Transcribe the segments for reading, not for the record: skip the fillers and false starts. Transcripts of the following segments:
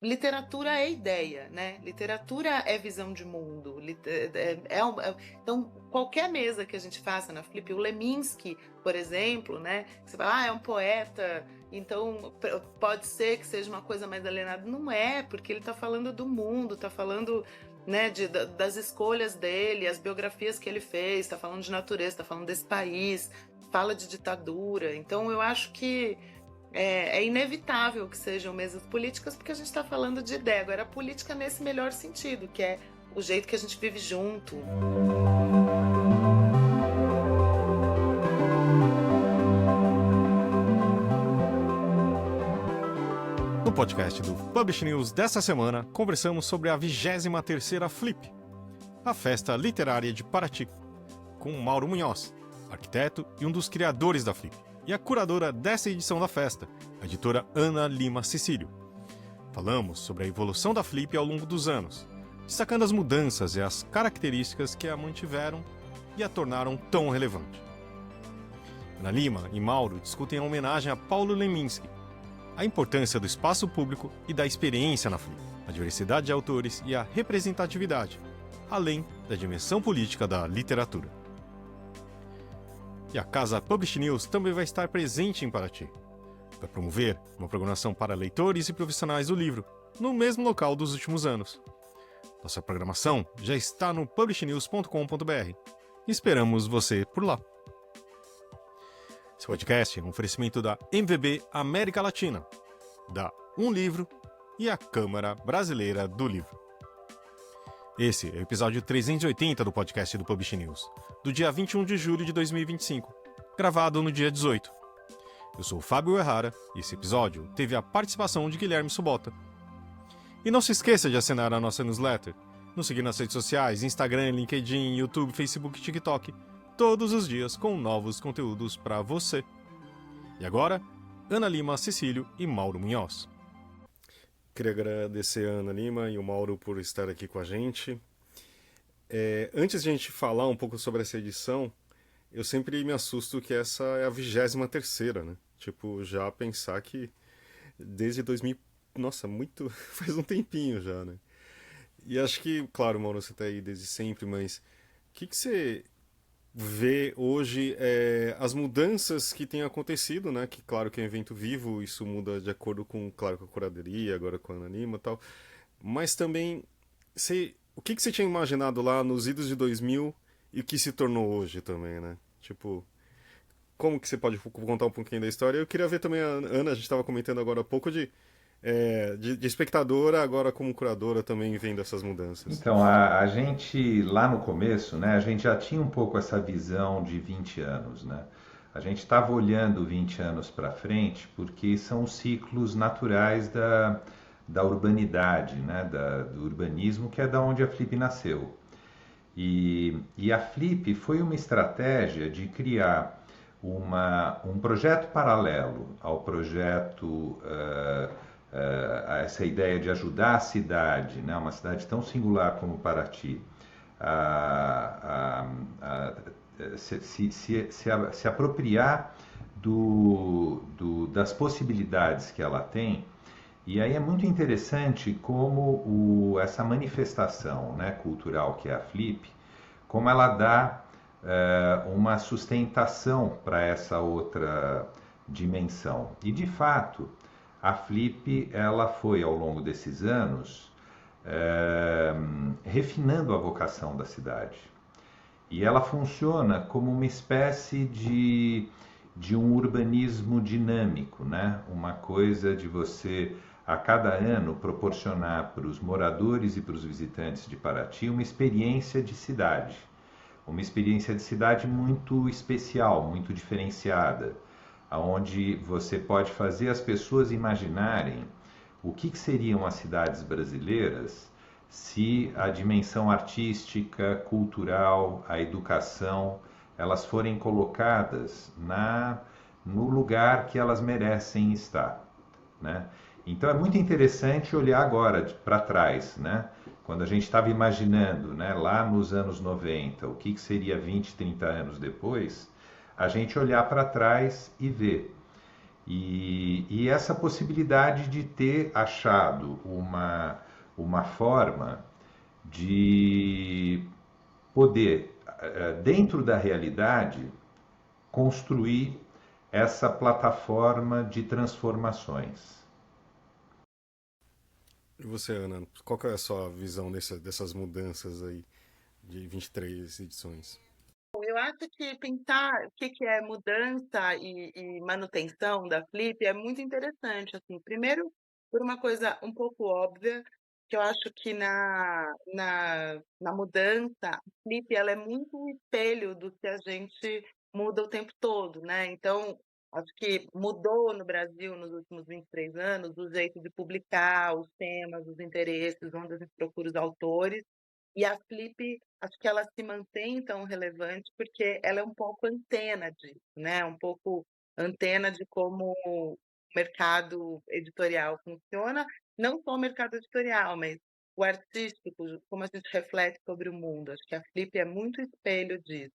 literatura é ideia, né? Literatura é visão de mundo. Então, qualquer mesa que a gente faça na Flip, o Leminski, por exemplo, né? Você fala, é um poeta, então pode ser que seja uma coisa mais alienada. Não é, porque ele está falando do mundo, está falando, né, das escolhas dele, as biografias que ele fez, está falando de natureza, está falando desse país, fala de ditadura. Então, eu acho que é inevitável que sejam mesas políticas, porque a gente está falando de ideia. Agora, a política nesse melhor sentido, que é o jeito que a gente vive junto. No podcast do Publish News dessa semana, conversamos sobre a 23ª Flip, a festa literária de Paraty, com Mauro Munhoz, arquiteto e um dos criadores da Flip, e a curadora dessa edição da festa, a editora Ana Lima Cecílio. Falamos sobre a evolução da Flip ao longo dos anos, destacando as mudanças e as características que a mantiveram e a tornaram tão relevante. Ana Lima e Mauro discutem a homenagem a Paulo Leminski, a importância do espaço público e da experiência na Flip, a diversidade de autores e a representatividade, além da dimensão política da literatura. E a Casa Publish News também vai estar presente em Paraty. Vai promover uma programação para leitores e profissionais do livro, no mesmo local dos últimos anos. Nossa programação já está no publishnews.com.br. Esperamos você por lá. Esse podcast é um oferecimento da MVB América Latina, da Um Livro e a Câmara Brasileira do Livro. Esse é o episódio 380 do podcast do Publish News, do dia 21 de julho de 2025, gravado no dia 18. Eu sou o Fábio Errara e esse episódio teve a participação de Guilherme Subota. E não se esqueça de assinar a nossa newsletter, nos seguir nas redes sociais, Instagram, LinkedIn, YouTube, Facebook e TikTok, todos os dias com novos conteúdos para você. E agora, Ana Lima Cecílio e Mauro Munhoz. Queria agradecer a Ana Lima e o Mauro por estar aqui com a gente. Antes de a gente falar um pouco sobre essa edição, eu sempre me assusto que essa é a 23ª, né? Tipo, já pensar que desde 2000... Nossa, faz um tempinho já, né? E acho que, claro, Mauro, você tá aí desde sempre, mas o que você vê hoje as mudanças que têm acontecido, né? Que claro que é um evento vivo, isso muda de acordo com, claro, com a curadoria, agora com a Ana Lima e tal. Mas também, o que você tinha imaginado lá nos idos de 2000 e o que se tornou hoje também, né? Tipo, como que você pode contar um pouquinho da história? Eu queria ver também a Ana, a gente estava comentando agora há pouco de espectadora, agora como curadora também vendo essas mudanças. Então, a gente lá no começo, né, a gente já tinha um pouco essa visão de 20 anos, né? A gente estava olhando 20 anos para frente porque são os ciclos naturais da urbanidade, né, do urbanismo, que é da onde a Flip nasceu. E a Flip foi uma estratégia de criar um projeto paralelo ao projeto essa ideia de ajudar a cidade, né, uma cidade tão singular como Paraty, se apropriar das possibilidades que ela tem. E aí é muito interessante como essa manifestação, né, cultural que é a Flip, como ela dá uma sustentação para essa outra dimensão. E de fato, a Flip ela foi ao longo desses anos refinando a vocação da cidade. E ela funciona como uma espécie de um urbanismo dinâmico, né? Uma coisa de você, a cada ano, proporcionar para os moradores e para os visitantes de Paraty uma experiência de cidade. Uma experiência de cidade muito especial, muito diferenciada, onde você pode fazer as pessoas imaginarem o que seriam as cidades brasileiras se a dimensão artística, cultural, a educação, elas forem colocadas no lugar que elas merecem estar, né? Então é muito interessante olhar agora para trás, né? Quando a gente estava imaginando, né, lá nos anos 90, o que seria 20, 30 anos depois, a gente olhar para trás e ver. E essa possibilidade de ter achado uma forma de poder, dentro da realidade, construir essa plataforma de transformações. E você, Ana, qual que é a sua visão dessas mudanças aí de 23 edições? Eu acho que pensar o que é mudança e manutenção da Flip é muito interessante, assim. Primeiro, por uma coisa um pouco óbvia, que eu acho que na mudança, a Flip ela é muito um espelho do que a gente muda o tempo todo, né? Então, acho que mudou no Brasil nos últimos 23 anos o jeito de publicar, os temas, os interesses, onde a gente procura os autores. E a Flip, acho que ela se mantém tão relevante porque ela é um pouco antena disso, né? Um pouco antena de como o mercado editorial funciona, não só o mercado editorial, mas o artístico, como a gente reflete sobre o mundo. Acho que a Flip é muito espelho disso.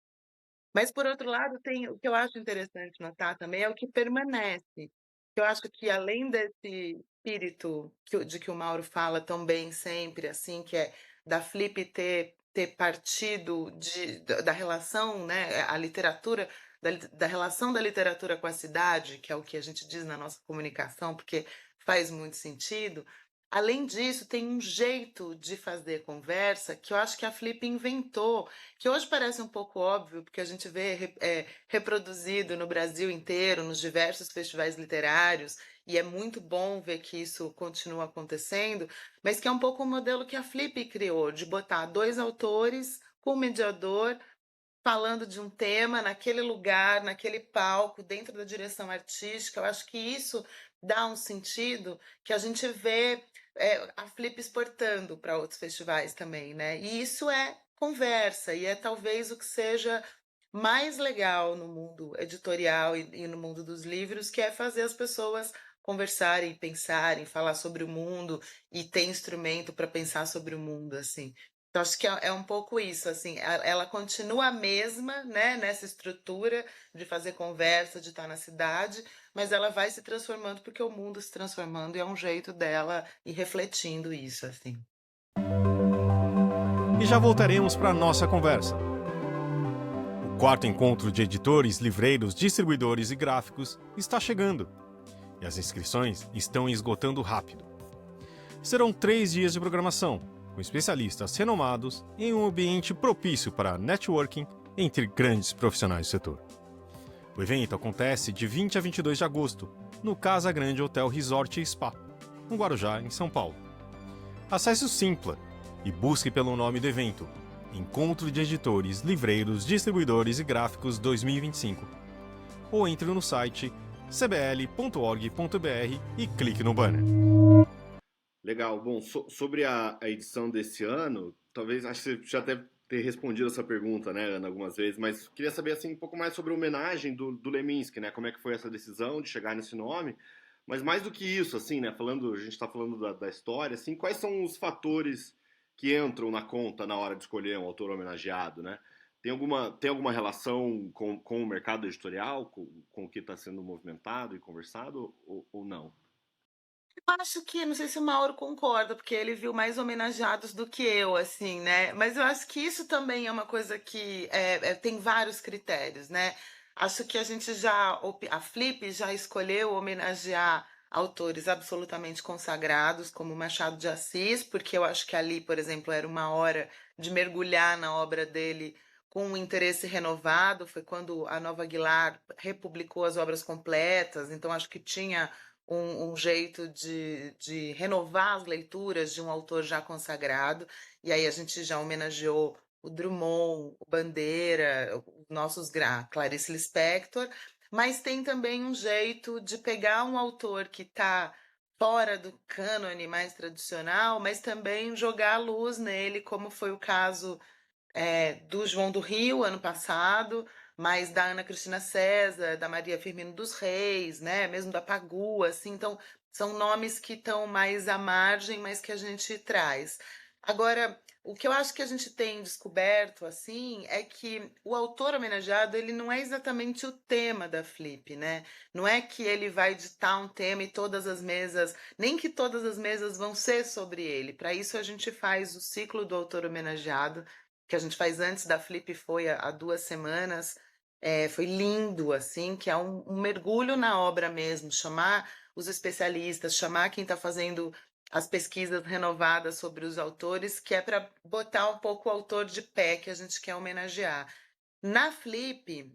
Mas, por outro lado, tem o que eu acho interessante notar também é o que permanece. Eu acho que além desse espírito de que o Mauro fala tão bem sempre, assim, que é da Flip ter partido da relação, né, a literatura, da relação da literatura com a cidade, que é o que a gente diz na nossa comunicação, porque faz muito sentido. Além disso, tem um jeito de fazer conversa que eu acho que a Flip inventou, que hoje parece um pouco óbvio, porque a gente vê reproduzido no Brasil inteiro, nos diversos festivais literários, e é muito bom ver que isso continua acontecendo, mas que é um pouco o modelo que a Flip criou, de botar dois autores com um mediador falando de um tema naquele lugar, naquele palco, dentro da direção artística. Eu acho que isso dá um sentido que a gente vê a Flip exportando para outros festivais também, né? E isso é conversa, e é talvez o que seja mais legal no mundo editorial e no mundo dos livros, que é fazer as pessoas conversarem, pensarem, falar sobre o mundo e ter instrumento para pensar sobre o mundo, assim. Então, acho que é um pouco isso, assim, ela continua a mesma, né, nessa estrutura de fazer conversa, de estar na cidade, mas ela vai se transformando porque o mundo se transformando e é um jeito dela ir refletindo isso, assim. E já voltaremos para a nossa conversa. O quarto encontro de editores, livreiros, distribuidores e gráficos está chegando. E as inscrições estão esgotando rápido. Serão 3 dias de programação, com especialistas renomados em um ambiente propício para networking entre grandes profissionais do setor. O evento acontece de 20 a 22 de agosto, no Casa Grande Hotel Resort e Spa, no Guarujá, em São Paulo. Acesse o Simpla e busque pelo nome do evento, Encontro de Editores, Livreiros, Distribuidores e Gráficos 2025. Ou entre no site cbl.org.br e clique no banner. Legal. Bom, sobre a edição desse ano, talvez, acho que você já deve ter respondido essa pergunta, né, Ana, algumas vezes, mas queria saber, assim, um pouco mais sobre a homenagem do Leminski, né, como é que foi essa decisão de chegar nesse nome, mas mais do que isso, assim, né, a gente está falando da história, assim, quais são os fatores que entram na conta na hora de escolher um autor homenageado, né? Tem alguma relação com o mercado editorial, com o que está sendo movimentado e conversado, ou não? Eu acho que, não sei se o Mauro concorda, porque ele viu mais homenageados do que eu, assim, né? Mas eu acho que isso também é uma coisa que tem vários critérios, né? Acho que a Flip já escolheu homenagear autores absolutamente consagrados, como Machado de Assis, porque eu acho que ali, por exemplo, era uma hora de mergulhar na obra dele com um interesse renovado. Foi quando a Nova Aguilar republicou as obras completas, então acho que tinha um jeito de renovar as leituras de um autor já consagrado, e aí a gente já homenageou o Drummond, o Bandeira, os nossos Clarice Lispector, mas tem também um jeito de pegar um autor que está fora do cânone mais tradicional, mas também jogar a luz nele, como foi o caso do João do Rio, ano passado, mas da Ana Cristina César, da Maria Firmino dos Reis, né? Mesmo da Pagu, assim. Então, são nomes que estão mais à margem, mas que a gente traz. Agora, o que eu acho que a gente tem descoberto, assim, é que o autor homenageado, ele não é exatamente o tema da Flip, né? Não é que ele vai ditar um tema e todas as mesas, nem que todas as mesas vão ser sobre ele. Para isso, a gente faz o ciclo do autor homenageado, que a gente faz antes da Flip, foi há 2 semanas. Foi lindo, assim, que é um mergulho na obra mesmo, chamar os especialistas, chamar quem está fazendo as pesquisas renovadas sobre os autores, que é para botar um pouco o autor de pé, que a gente quer homenagear. Na Flip,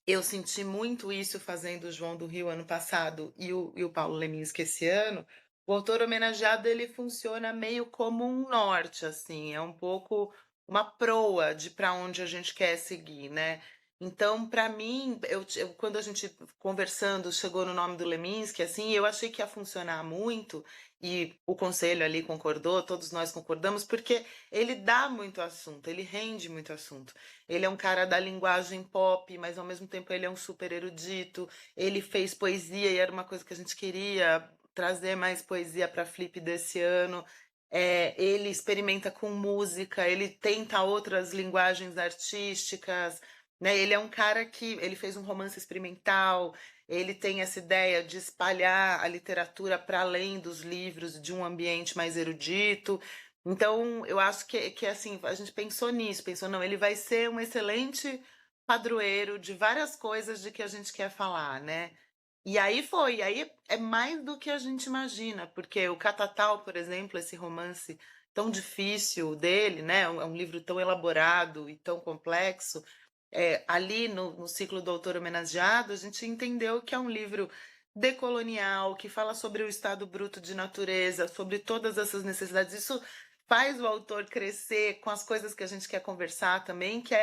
eu senti muito isso fazendo o João do Rio ano passado e o Paulo Leminski esse ano. O autor homenageado, ele funciona meio como um norte, assim, é um pouco uma proa de para onde a gente quer seguir, né? Então, para mim, quando a gente conversando chegou no nome do Leminski, assim, eu achei que ia funcionar muito e o conselho ali concordou, todos nós concordamos, porque ele dá muito assunto, ele rende muito assunto. Ele é um cara da linguagem pop, mas ao mesmo tempo ele é um super erudito. Ele fez poesia e era uma coisa que a gente queria trazer mais poesia para a Flip desse ano. Ele experimenta com música, ele tenta outras linguagens artísticas, né? Ele é um cara que ele fez um romance experimental, ele tem essa ideia de espalhar a literatura para além dos livros, de um ambiente mais erudito. Então, eu acho que assim, a gente pensou nisso, pensou, não, ele vai ser um excelente padroeiro de várias coisas de que a gente quer falar, né? E aí é mais do que a gente imagina, porque o Catatal, por exemplo, esse romance tão difícil dele, né? É um livro tão elaborado e tão complexo. Ali no ciclo do autor homenageado, a gente entendeu que é um livro decolonial, que fala sobre o estado bruto de natureza, sobre todas essas necessidades. Isso faz o autor crescer com as coisas que a gente quer conversar também, que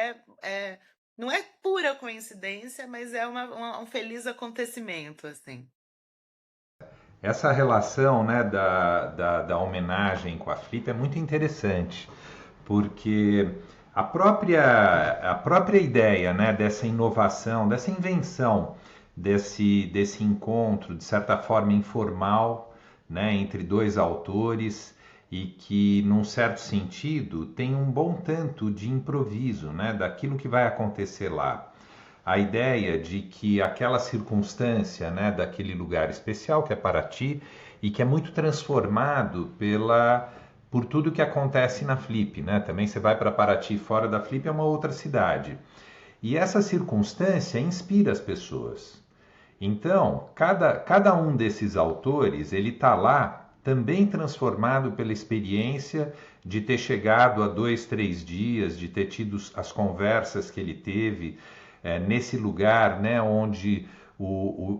não é pura coincidência, mas é um feliz acontecimento, assim. Essa relação, né, da homenagem com a Flip é muito interessante, porque a própria ideia, né, dessa inovação, dessa invenção, desse encontro, de certa forma informal, né, entre dois autores e que, num certo sentido, tem um bom tanto de improviso, né, daquilo que vai acontecer lá. A ideia de que aquela circunstância, né, daquele lugar especial que é Paraty e que é muito transformado por tudo que acontece na Flip, né? Também você vai para Paraty, fora da Flip é uma outra cidade. E essa circunstância inspira as pessoas. Então, cada um desses autores, ele está lá também transformado pela experiência de ter chegado a 2, 3 dias, de ter tido as conversas que ele teve nesse lugar, né, onde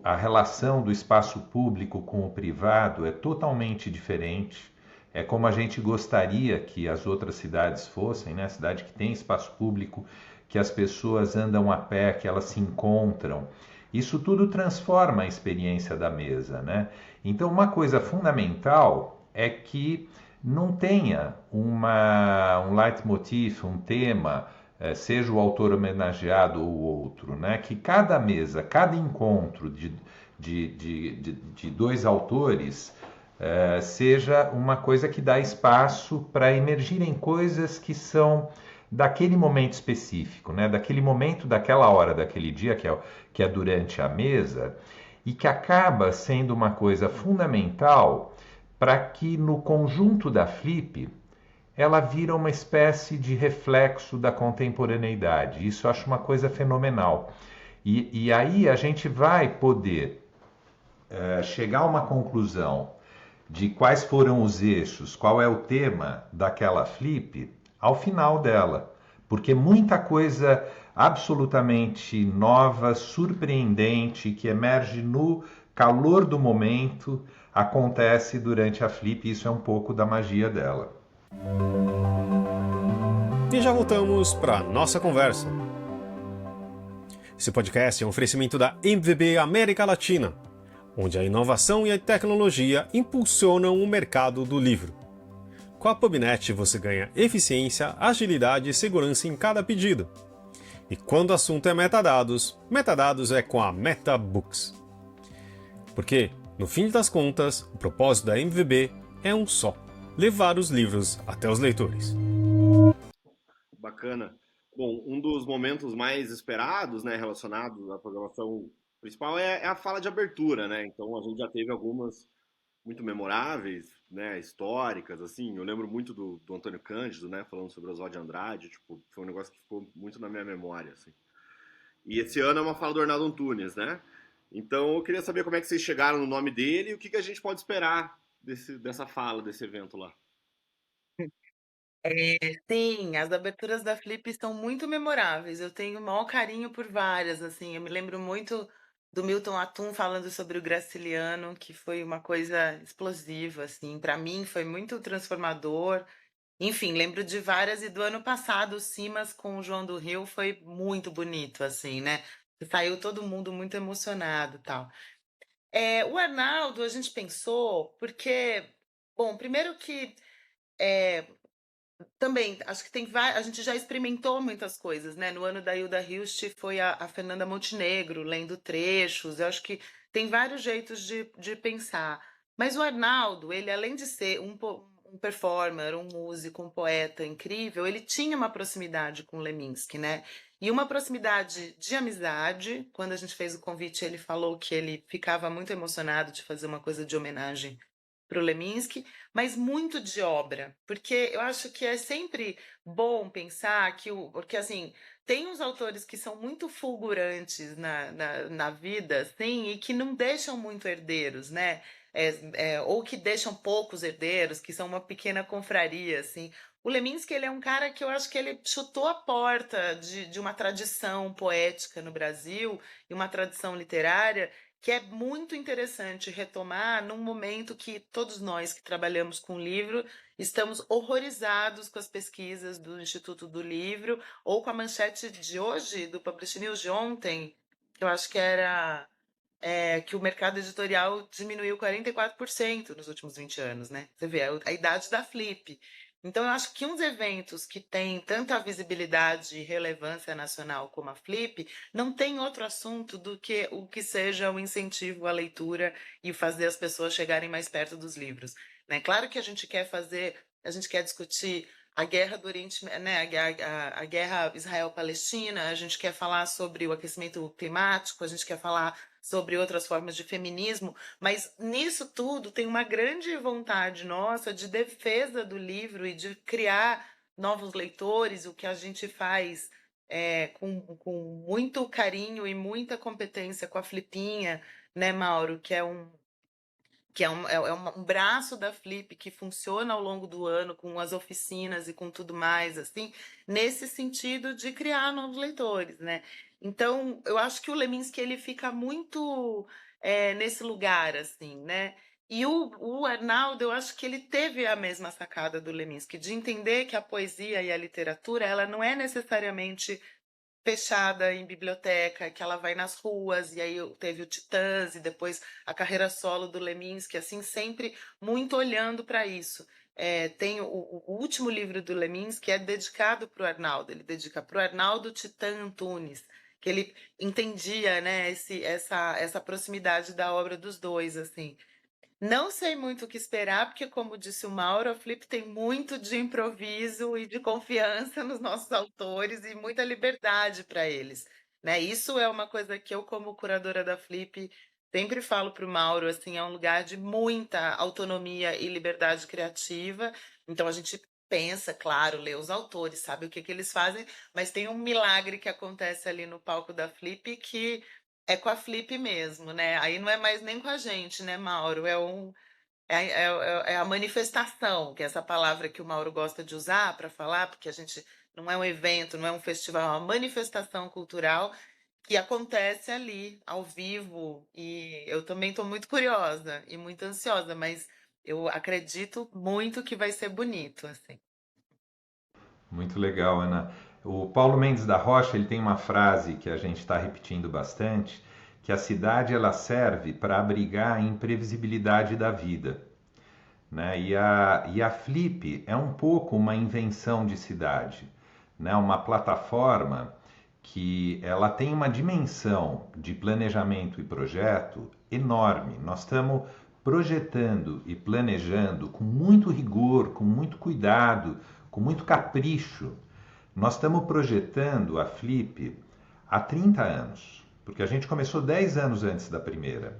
a relação do espaço público com o privado é totalmente diferente. É como a gente gostaria que as outras cidades fossem, né? Cidade que tem espaço público, que as pessoas andam a pé, que elas se encontram. Isso tudo transforma a experiência da mesa, né? Então, uma coisa fundamental é que não tenha um leitmotiv, um tema, seja o autor homenageado ou outro, né? Que cada mesa, cada encontro de dois autores seja uma coisa que dá espaço para emergirem coisas que são daquele momento específico, né? Daquele momento, daquela hora, daquele dia que é durante a mesa, e que acaba sendo uma coisa fundamental para que no conjunto da Flip ela vira uma espécie de reflexo da contemporaneidade. Isso eu acho uma coisa fenomenal. E aí a gente vai poder chegar a uma conclusão de quais foram os eixos, qual é o tema daquela Flip ao final dela. Porque muita coisa absolutamente nova, surpreendente, que emerge no calor do momento, acontece durante a Flip, e isso é um pouco da magia dela. E já voltamos para nossa conversa. Esse podcast é um oferecimento da MVB América Latina, onde a inovação e a tecnologia impulsionam o mercado do livro. Com a PubNet você ganha eficiência, agilidade e segurança em cada pedido. E quando o assunto é metadados, metadados é com a MetaBooks. Porque, no fim das contas, o propósito da MVB é um só: levar os livros até os leitores. Bacana. Bom, um dos momentos mais esperados, né, relacionados à programação principal é a fala de abertura, né? Então a gente já teve algumas muito memoráveis, né, históricas, assim. Eu lembro muito do Antônio Cândido, né, falando sobre Oswald de Andrade, tipo, foi um negócio que ficou muito na minha memória, assim. E esse ano é uma fala do Arnaldo Antunes, né? Então eu queria saber como é que vocês chegaram no nome dele e o que que a gente pode esperar dessa fala, desse evento lá. Sim, as aberturas da Flip são muito memoráveis. Eu tenho o maior carinho por várias, assim. Eu me lembro muito do Milton Atum falando sobre o Graciliano, que foi uma coisa explosiva, assim. Para mim foi muito transformador. Enfim, lembro de várias e do ano passado, o Simas com o João do Rio foi muito bonito, assim, né? Saiu todo mundo muito emocionado, e tal. O Arnaldo, a gente pensou porque, bom, primeiro que é, também, acho que a gente já experimentou muitas coisas, né? No ano da Hilda Hilst foi a Fernanda Montenegro lendo trechos. Eu acho que tem vários jeitos de pensar. Mas o Arnaldo, ele além de ser um performer, um músico, um poeta incrível, ele tinha uma proximidade com Leminski, né? E uma proximidade de amizade. Quando a gente fez o convite, ele falou que ele ficava muito emocionado de fazer uma coisa de homenagem para o Leminski, mas muito de obra, porque eu acho que é sempre bom pensar porque assim, tem uns autores que são muito fulgurantes na vida, assim, e que não deixam muito herdeiros, né? Ou que deixam poucos herdeiros, que são uma pequena confraria, assim. O Leminski, ele é um cara que eu acho que ele chutou a porta de uma tradição poética no Brasil e uma tradição literária que é muito interessante retomar num momento que todos nós que trabalhamos com livro estamos horrorizados com as pesquisas do Instituto do Livro ou com a manchete de hoje, do Publish News de ontem, que eu acho que era que o mercado editorial diminuiu 44% nos últimos 20 anos, né? Você vê, a idade da Flip. Então, eu acho que uns eventos que têm tanta visibilidade e relevância nacional como a Flip, não tem outro assunto do que o que seja o incentivo à leitura e fazer as pessoas chegarem mais perto dos livros, né? Claro que a gente quer discutir a guerra do Oriente, né, a guerra Israel-Palestina, a gente quer falar sobre o aquecimento climático, a gente quer falar sobre outras formas de feminismo, mas nisso tudo tem uma grande vontade nossa de defesa do livro e de criar novos leitores, o que a gente faz com muito carinho e muita competência com a Flipinha, né, Mauro, que é um braço da Flip que funciona ao longo do ano com as oficinas e com tudo mais, assim, nesse sentido de criar novos leitores, né? Então, eu acho que o Leminski ele fica muito nesse lugar, assim, né? E o Arnaldo, eu acho que ele teve a mesma sacada do Leminski, de entender que a poesia e a literatura, ela não é necessariamente fechada em biblioteca, que ela vai nas ruas, e aí teve o Titãs, e depois a carreira solo do Leminski, assim, sempre muito olhando para isso. Tem o último livro do Leminski é dedicado para o Arnaldo, ele dedica para o Arnaldo Titã Antunes, que ele entendia, né, essa proximidade da obra dos dois, assim. Não sei muito o que esperar, porque, como disse o Mauro, a Flip tem muito de improviso e de confiança nos nossos autores e muita liberdade para eles, né? Isso é uma coisa que eu, como curadora da Flip, sempre falo para o Mauro, assim, é um lugar de muita autonomia e liberdade criativa. Então a gente pensa, claro, lê os autores, sabe o que eles fazem, mas tem um milagre que acontece ali no palco da Flip que é com a Flip mesmo, né? Aí não é mais nem com a gente, né, Mauro? É a manifestação, que é essa palavra que o Mauro gosta de usar para falar, porque a gente não é um evento, não é um festival, é uma manifestação cultural que acontece ali, ao vivo. E eu também estou muito curiosa e muito ansiosa, mas eu acredito muito que vai ser bonito, assim. Muito legal, Ana. O Paulo Mendes da Rocha, ele tem uma frase que a gente está repetindo bastante, que a cidade ela serve para abrigar a imprevisibilidade da vida, né? E a Flip é um pouco uma invenção de cidade, né? Uma plataforma que ela tem uma dimensão de planejamento e projeto enorme. Nós estamos projetando e planejando com muito rigor, com muito cuidado, com muito capricho. Nós estamos projetando a Flip há 30 anos, porque a gente começou 10 anos antes da primeira.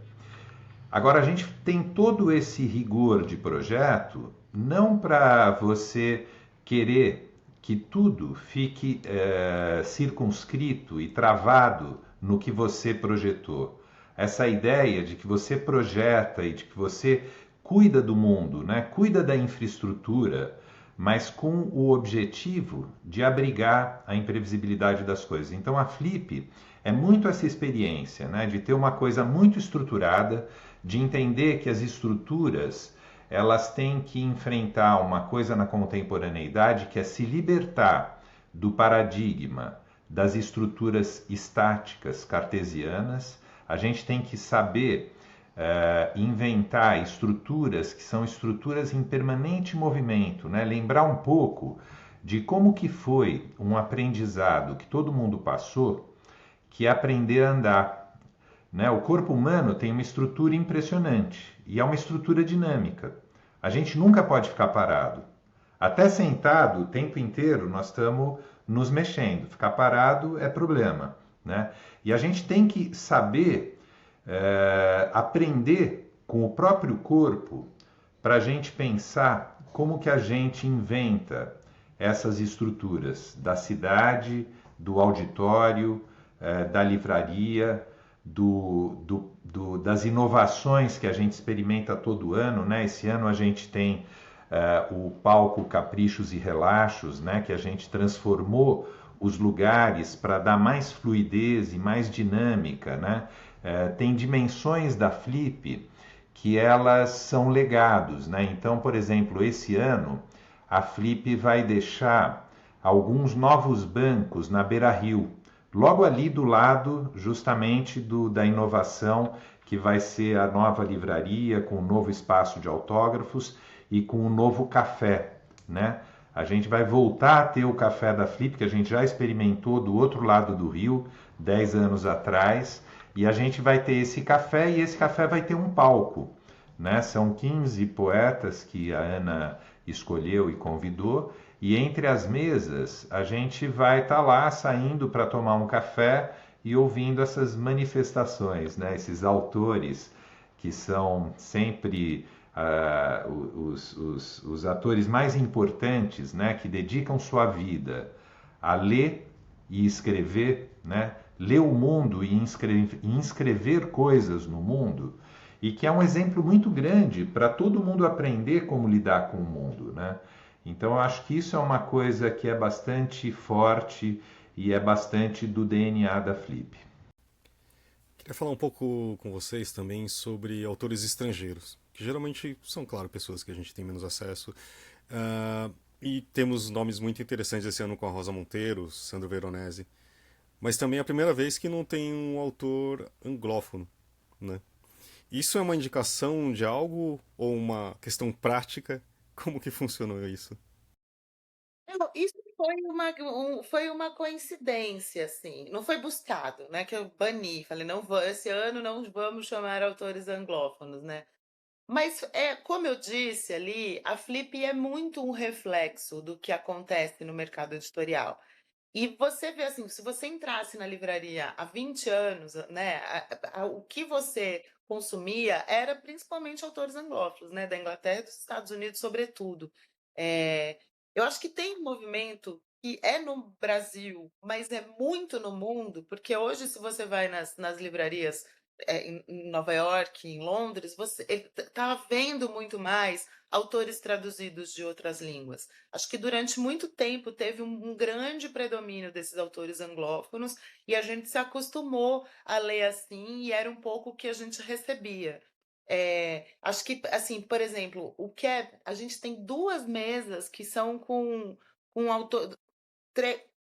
Agora, a gente tem todo esse rigor de projeto, não para você querer que tudo fique circunscrito e travado no que você projetou. Essa ideia de que você projeta e de que você cuida do mundo, né? Cuida da infraestrutura, mas com o objetivo de abrigar a imprevisibilidade das coisas. Então a Flip é muito essa experiência, né? De ter uma coisa muito estruturada, de entender que as estruturas elas têm que enfrentar uma coisa na contemporaneidade que é se libertar do paradigma das estruturas estáticas cartesianas. A gente tem que saber inventar estruturas que são estruturas em permanente movimento, né? Lembrar um pouco de como que foi um aprendizado que todo mundo passou, que é aprender a andar. Né? O corpo humano tem uma estrutura impressionante e é uma estrutura dinâmica. A gente nunca pode ficar parado. Até sentado o tempo inteiro nós estamos nos mexendo. Ficar parado é problema. Né? E a gente tem que saber aprender com o próprio corpo para a gente pensar como que a gente inventa essas estruturas da cidade, do auditório, da livraria, das inovações que a gente experimenta todo ano, né? Esse ano a gente tem o palco Caprichos e Relaxos, né? Que a gente transformou os lugares para dar mais fluidez e mais dinâmica, né? Tem dimensões da Flip que elas são legados, né? Então, por exemplo, esse ano a Flip vai deixar alguns novos bancos na Beira-Rio, logo ali do lado justamente da inovação que vai ser a nova livraria com um novo espaço de autógrafos e com um novo café, né? A gente vai voltar a ter o café da Flip, que a gente já experimentou do outro lado do rio, 10 anos atrás, e a gente vai ter esse café e esse café vai ter um palco, né? São 15 poetas que a Ana escolheu e convidou, e entre as mesas a gente vai estar lá saindo para tomar um café e ouvindo essas manifestações, né? Esses autores que são sempre os atores mais importantes, né? Que dedicam sua vida a ler e escrever, né? Ler o mundo e inscrever coisas no mundo, e que é um exemplo muito grande para todo mundo aprender como lidar com o mundo, né? Então eu acho que isso é uma coisa que é bastante forte e é bastante do DNA da Flip. Queria falar um pouco com vocês também sobre autores estrangeiros, que geralmente são, claro, pessoas que a gente tem menos acesso. E temos nomes muito interessantes esse ano com a Rosa Monteiro, Sandro Veronese. Mas também é a primeira vez que não tem um autor anglófono, né? Isso é uma indicação de algo ou uma questão prática? Como que funcionou isso? Isso foi uma coincidência, assim. Não foi buscado, né? Que eu bani. Falei, não vou, esse ano não vamos chamar autores anglófonos, né? Mas, como eu disse ali, a Flip é muito um reflexo do que acontece no mercado editorial. E você vê assim, se você entrasse na livraria há 20 anos, né, o que você consumia era principalmente autores anglófonos, né, da Inglaterra e dos Estados Unidos, sobretudo. Eu acho que tem um movimento que é no Brasil, mas é muito no mundo, porque hoje, se você vai nas livrarias em Nova York, em Londres, você está vendo muito mais autores traduzidos de outras línguas. Acho que durante muito tempo teve um grande predomínio desses autores anglófonos e a gente se acostumou a ler assim e era um pouco o que a gente recebia. Acho que, assim, por exemplo, a gente tem duas mesas que são com autor,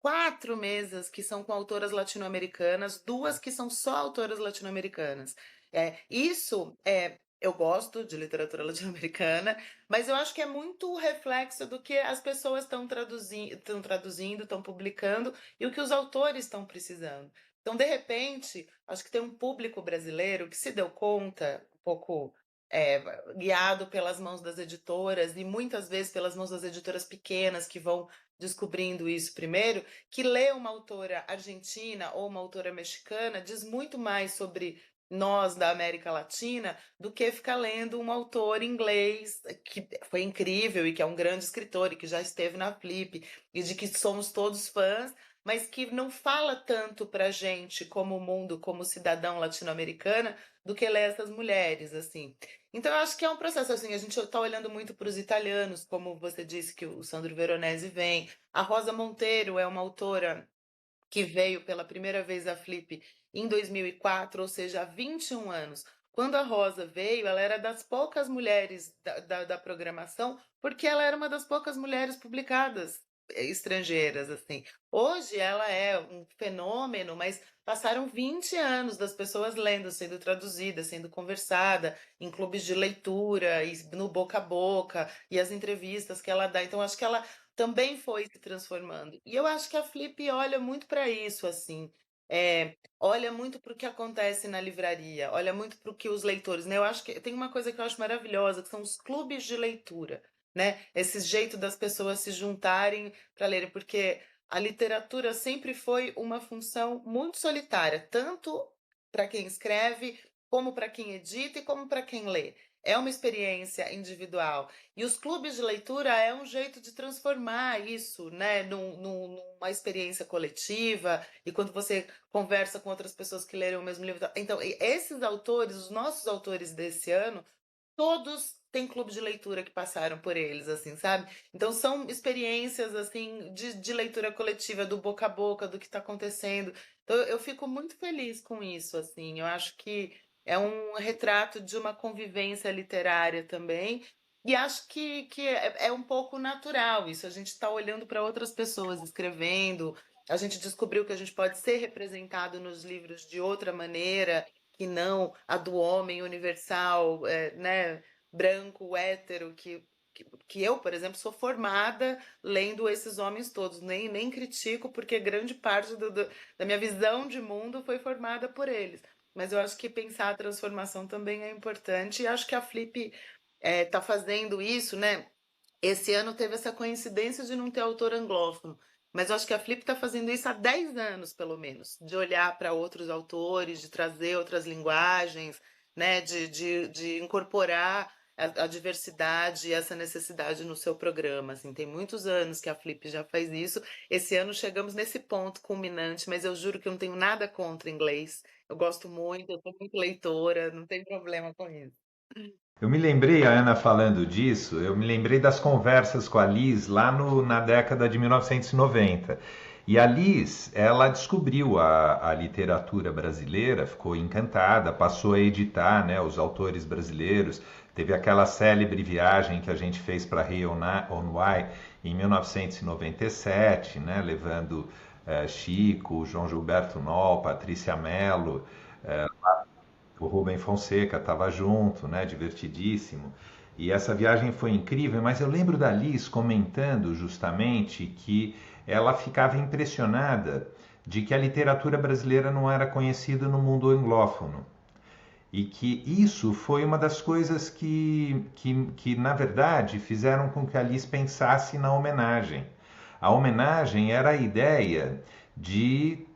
4 mesas que são com autoras latino-americanas, 2 que são só autoras latino-americanas. Eu gosto de literatura latino-americana, mas eu acho que é muito reflexo do que as pessoas estão traduzindo, estão publicando e o que os autores estão precisando. Então, de repente, acho que tem um público brasileiro que se deu conta, um pouco é, guiado pelas mãos das editoras e muitas vezes pelas mãos das editoras pequenas que vão descobrindo isso primeiro, que ler uma autora argentina ou uma autora mexicana diz muito mais sobre nós da América Latina do que ficar lendo um autor inglês que foi incrível e que é um grande escritor e que já esteve na Flip e de que somos todos fãs, mas que não fala tanto pra gente como mundo, como cidadão latino-americana, do que ler essas mulheres, assim. Então, eu acho que é um processo assim, a gente está olhando muito para os italianos, como você disse que o Sandro Veronese vem. A Rosa Monteiro é uma autora que veio pela primeira vez à Flip em 2004, ou seja, há 21 anos. Quando a Rosa veio, ela era das poucas mulheres da programação, porque ela era uma das poucas mulheres publicadas estrangeiras, assim. Hoje ela é um fenômeno, mas passaram 20 anos das pessoas lendo, sendo traduzida, sendo conversada em clubes de leitura, e no boca a boca, e as entrevistas que ela dá. Então, acho que ela também foi se transformando. E eu acho que a Flip olha muito para isso, assim. Olha muito para o que acontece na livraria, olha muito para o que os leitores, né? Eu acho que tem uma coisa que eu acho maravilhosa, que são os clubes de leitura, né? Esse jeito das pessoas se juntarem para lerem, porque a literatura sempre foi uma função muito solitária, tanto para quem escreve, como para quem edita e como para quem lê. É uma experiência individual. E os clubes de leitura é um jeito de transformar isso, né, numa experiência coletiva. E quando você conversa com outras pessoas que leram o mesmo livro. Então, esses autores, os nossos autores desse ano, todos têm clube de leitura que passaram por eles, assim, sabe? Então são experiências assim de leitura coletiva, do boca a boca, do que está acontecendo. Então eu fico muito feliz com isso, assim. Eu acho que é um retrato de uma convivência literária também. E acho que é um pouco natural isso. A gente está olhando para outras pessoas escrevendo, a gente descobriu que a gente pode ser representado nos livros de outra maneira, que não a do homem universal, né, branco, hétero, que eu, por exemplo, sou formada lendo esses homens todos, nem critico, porque grande parte da minha visão de mundo foi formada por eles. Mas eu acho que pensar a transformação também é importante, e acho que a Flip está fazendo isso, né? Esse ano teve essa coincidência de não ter autor anglófono, mas eu acho que a Flip está fazendo isso há 10 anos, pelo menos, de olhar para outros autores, de trazer outras linguagens, né, de incorporar a diversidade e essa necessidade no seu programa. Assim, tem muitos anos que a Flip já faz isso. Esse ano chegamos nesse ponto culminante, mas eu juro que eu não tenho nada contra inglês. Eu gosto muito, eu sou muito leitora, não tem problema com isso. Eu me lembrei, a Ana falando disso, eu me lembrei das conversas com a Liz lá na década de 1990. E a Liz, ela descobriu a literatura brasileira, ficou encantada, passou a editar, né, os autores brasileiros. Teve aquela célebre viagem que a gente fez para Rio Onwai em 1997, né, levando Chico, João Gilberto Noll, Patrícia Mello, o Rubem Fonseca estava junto, né? Divertidíssimo. E essa viagem foi incrível, mas eu lembro da Liz comentando justamente que ela ficava impressionada de que a literatura brasileira não era conhecida no mundo anglófono. E que isso foi uma das coisas que na verdade, fizeram com que a Liz pensasse na homenagem. A homenagem era a ideia de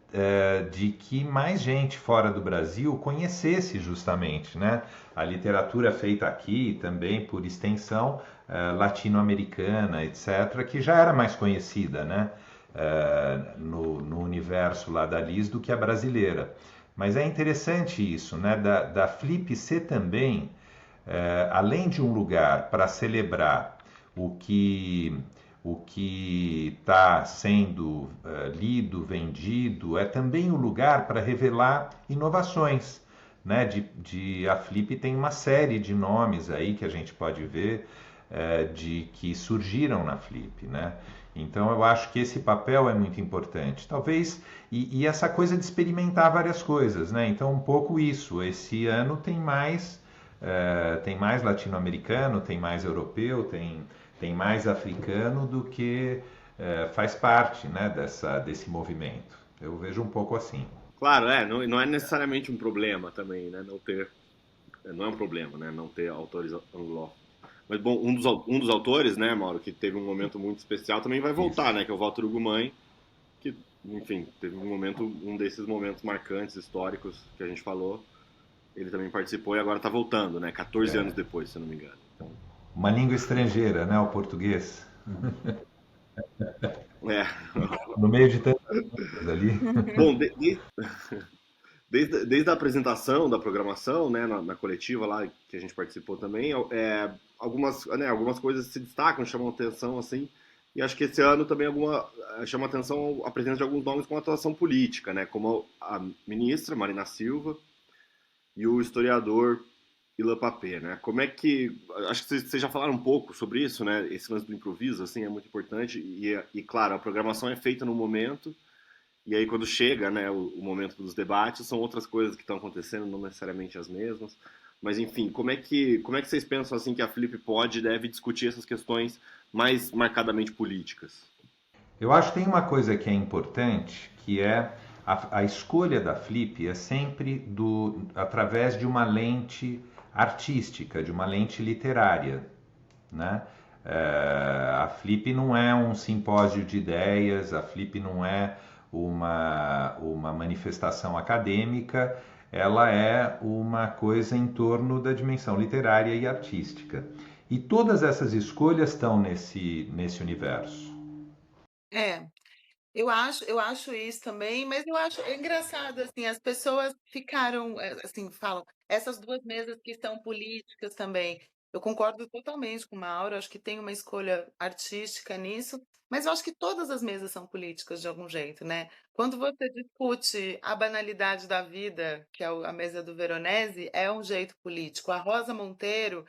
que mais gente fora do Brasil conhecesse justamente, né, a literatura feita aqui, também por extensão latino-americana, etc., que já era mais conhecida, né, no universo lá da Liz do que a brasileira. Mas é interessante isso, né, da Flip ser também, além de um lugar para celebrar o que está sendo lido, vendido, é também um lugar para revelar inovações. Né? A Flip tem uma série de nomes aí que a gente pode ver de que surgiram na Flip. Né? Então eu acho que esse papel é muito importante. Talvez, e essa coisa de experimentar várias coisas. Né? Então um pouco isso. Esse ano tem mais latino-americano, tem mais europeu, tem mais africano do que faz parte, né, desse movimento. Eu vejo um pouco assim. Claro, não é necessariamente um problema também, né, não ter não é um problema, né, não ter autores anglófonos. Mas, bom, um dos autores, né, Mauro, que teve um momento muito especial, também vai voltar, Isso. né, que é o Walter Ugumãe, que, enfim, teve um desses momentos marcantes, históricos, que a gente falou. Ele também participou e agora está voltando, né, 14 anos É. depois, se eu não me engano. Então, Uma língua estrangeira, né? O português. é. No meio de tantas coisas ali. Bom, desde a apresentação da programação, né, na coletiva lá que a gente participou também, algumas coisas se destacam, chamam atenção, assim, e acho que esse ano também chama atenção a presença de alguns nomes com atuação política, né, como a ministra Marina Silva e o historiador Ilan Pappé, né? Como é que... Acho que vocês já falaram um pouco sobre isso, né? Esse lance do improviso, assim, é muito importante. E claro, a programação é feita no momento, e aí quando chega, né, o momento dos debates, são outras coisas que estão acontecendo, não necessariamente as mesmas. Mas, enfim, como é que vocês pensam, assim, que a Flip pode e deve discutir essas questões mais marcadamente políticas? Eu acho que tem uma coisa que é importante, que é a escolha da Flip é sempre através de uma lente artística, de uma lente literária, né? A Flip não é um simpósio de ideias, a Flip não é uma manifestação acadêmica, ela é uma coisa em torno da dimensão literária e artística. E todas essas escolhas estão nesse universo. É, eu acho isso também, mas eu acho engraçado, assim, as pessoas ficaram, assim, falam, essas duas mesas que são políticas também. Eu concordo totalmente com o Mauro, acho que tem uma escolha artística nisso, mas eu acho que todas as mesas são políticas de algum jeito, né? Quando você discute a banalidade da vida, que é a mesa do Veronese, é um jeito político. A Rosa Monteiro,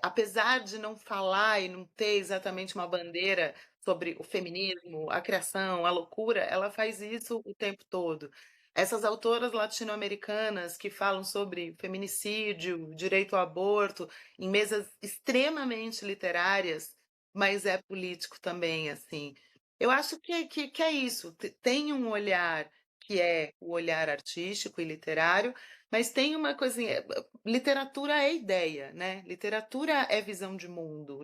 apesar de não falar e não ter exatamente uma bandeira sobre o feminismo, a criação, a loucura, ela faz isso o tempo todo. Essas autoras latino-americanas que falam sobre feminicídio, direito ao aborto, em mesas extremamente literárias, mas é político também, assim. Eu acho que é isso. Tem um olhar que é o olhar artístico e literário, mas tem uma coisinha. Literatura é ideia, né? Literatura é visão de mundo.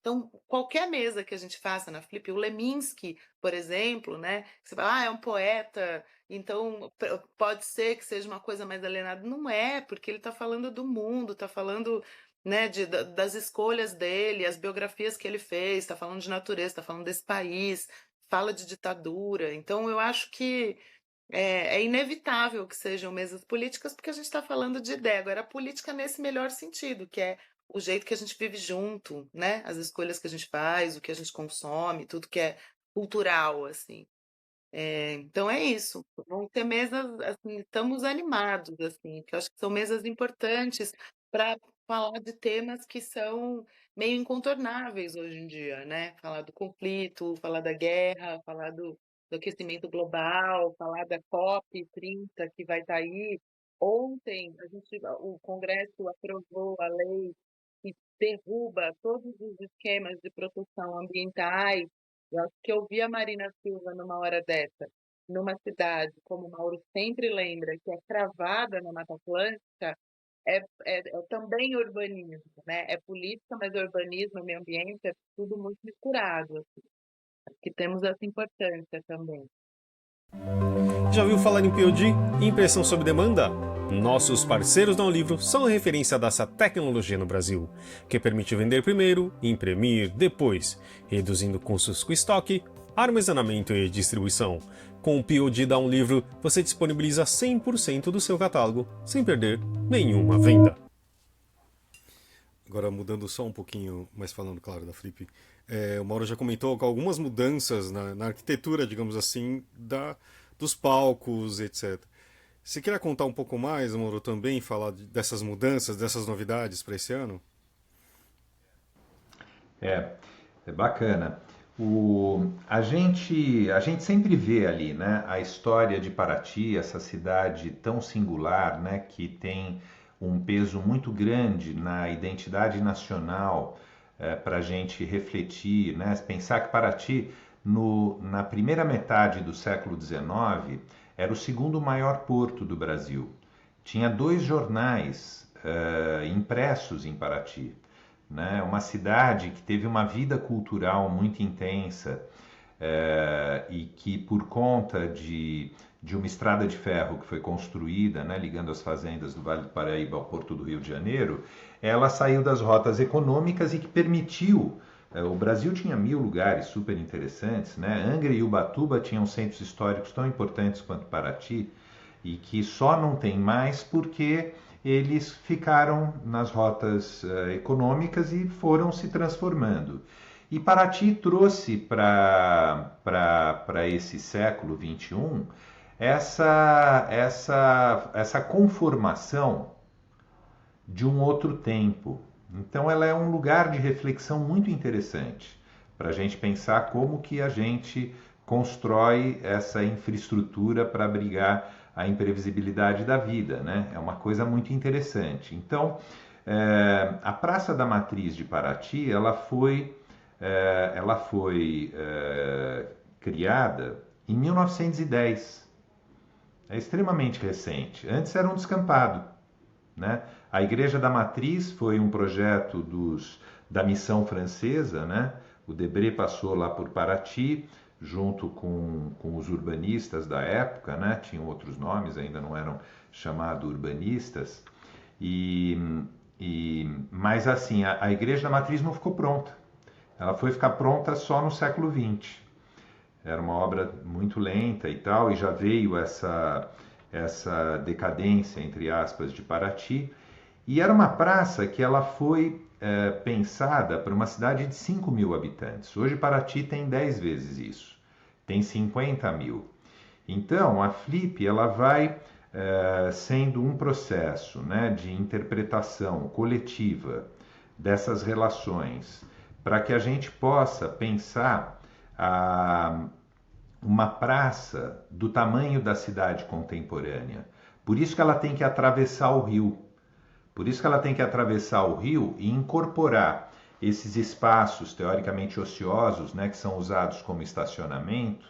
Então, qualquer mesa que a gente faça na Flip, o Leminski, por exemplo, né? Você fala, é um poeta, então pode ser que seja uma coisa mais alienada. Não é, porque ele está falando do mundo, está falando, né, das escolhas dele, as biografias que ele fez, está falando de natureza, está falando desse país, fala de ditadura. Então, eu acho que é inevitável que sejam mesas políticas, porque a gente está falando de ideia. Agora, a política nesse melhor sentido, que é o jeito que a gente vive junto, né? As escolhas que a gente faz, o que a gente consome, tudo que é cultural, assim. Então é isso. Vão ter mesas, assim, estamos animados, assim, que eu acho que são mesas importantes para falar de temas que são meio incontornáveis hoje em dia, né? Falar do conflito, falar da guerra, falar do aquecimento global, falar da COP30 que vai estar aí. Ontem o Congresso aprovou a lei que derruba todos os esquemas de proteção ambientais. Eu acho que eu vi a Marina Silva numa hora dessa, numa cidade, como o Mauro sempre lembra, que é cravada na Mata Atlântica, é também urbanismo, né? É política, mas urbanismo, meio ambiente, é tudo muito misturado, assim. Acho que temos essa importância também. Já ouviu falar em POD? Impressão sob demanda? Nossos parceiros no livro são a referência dessa tecnologia no Brasil, que permite vender primeiro e imprimir depois, reduzindo custos com estoque, armazenamento e distribuição. Com o POD da Um Livro, você disponibiliza 100% do seu catálogo, sem perder nenhuma venda. Agora, mudando só um pouquinho, mas falando, claro, da Flip, o Mauro já comentou com algumas mudanças na arquitetura, digamos assim, dos palcos, etc. Você queria contar um pouco mais, Mauro, também, falar dessas mudanças, dessas novidades para esse ano? É bacana. A gente sempre vê ali, né, a história de Paraty, essa cidade tão singular, né, que tem um peso muito grande na identidade nacional, para a gente refletir, né, pensar que Paraty, na primeira metade do século XIX, era o segundo maior porto do Brasil. tinha 2 jornais impressos em Paraty, né? Uma cidade que teve uma vida cultural muito intensa e que, por conta de uma estrada de ferro que foi construída, né, ligando as fazendas do Vale do Paraíba ao Porto do Rio de Janeiro, ela saiu das rotas econômicas e que permitiu. O Brasil tinha 1000 lugares super interessantes, né? Angra e Ubatuba tinham centros históricos tão importantes quanto Paraty, e que só não tem mais porque eles ficaram nas rotas econômicas e foram se transformando. E Paraty trouxe para esse século XXI essa conformação de um outro tempo. Então ela é um lugar de reflexão muito interessante para a gente pensar como que a gente constrói essa infraestrutura para abrigar a imprevisibilidade da vida, né? É uma coisa muito interessante. Então, a Praça da Matriz de Paraty, ela foi criada em 1910. É extremamente recente. Antes era um descampado, né? A Igreja da Matriz foi um projeto da missão francesa, né? O Debré passou lá por Paraty, junto com os urbanistas da época, né? Tinham outros nomes, ainda não eram chamados urbanistas. Mas assim, a Igreja da Matriz não ficou pronta. Ela foi ficar pronta só no século XX. Era uma obra muito lenta e tal, e já veio essa decadência, entre aspas, de Paraty. E era uma praça que ela foi pensada para uma cidade de 5.000 habitantes. Hoje Paraty tem 10 vezes isso, tem 50.000. Então a Flip ela vai sendo um processo, né, de interpretação coletiva dessas relações, para que a gente possa pensar uma praça do tamanho da cidade contemporânea. Por isso que ela tem que atravessar o rio. Por isso que ela tem que atravessar o rio e incorporar esses espaços teoricamente ociosos, né, que são usados como estacionamento,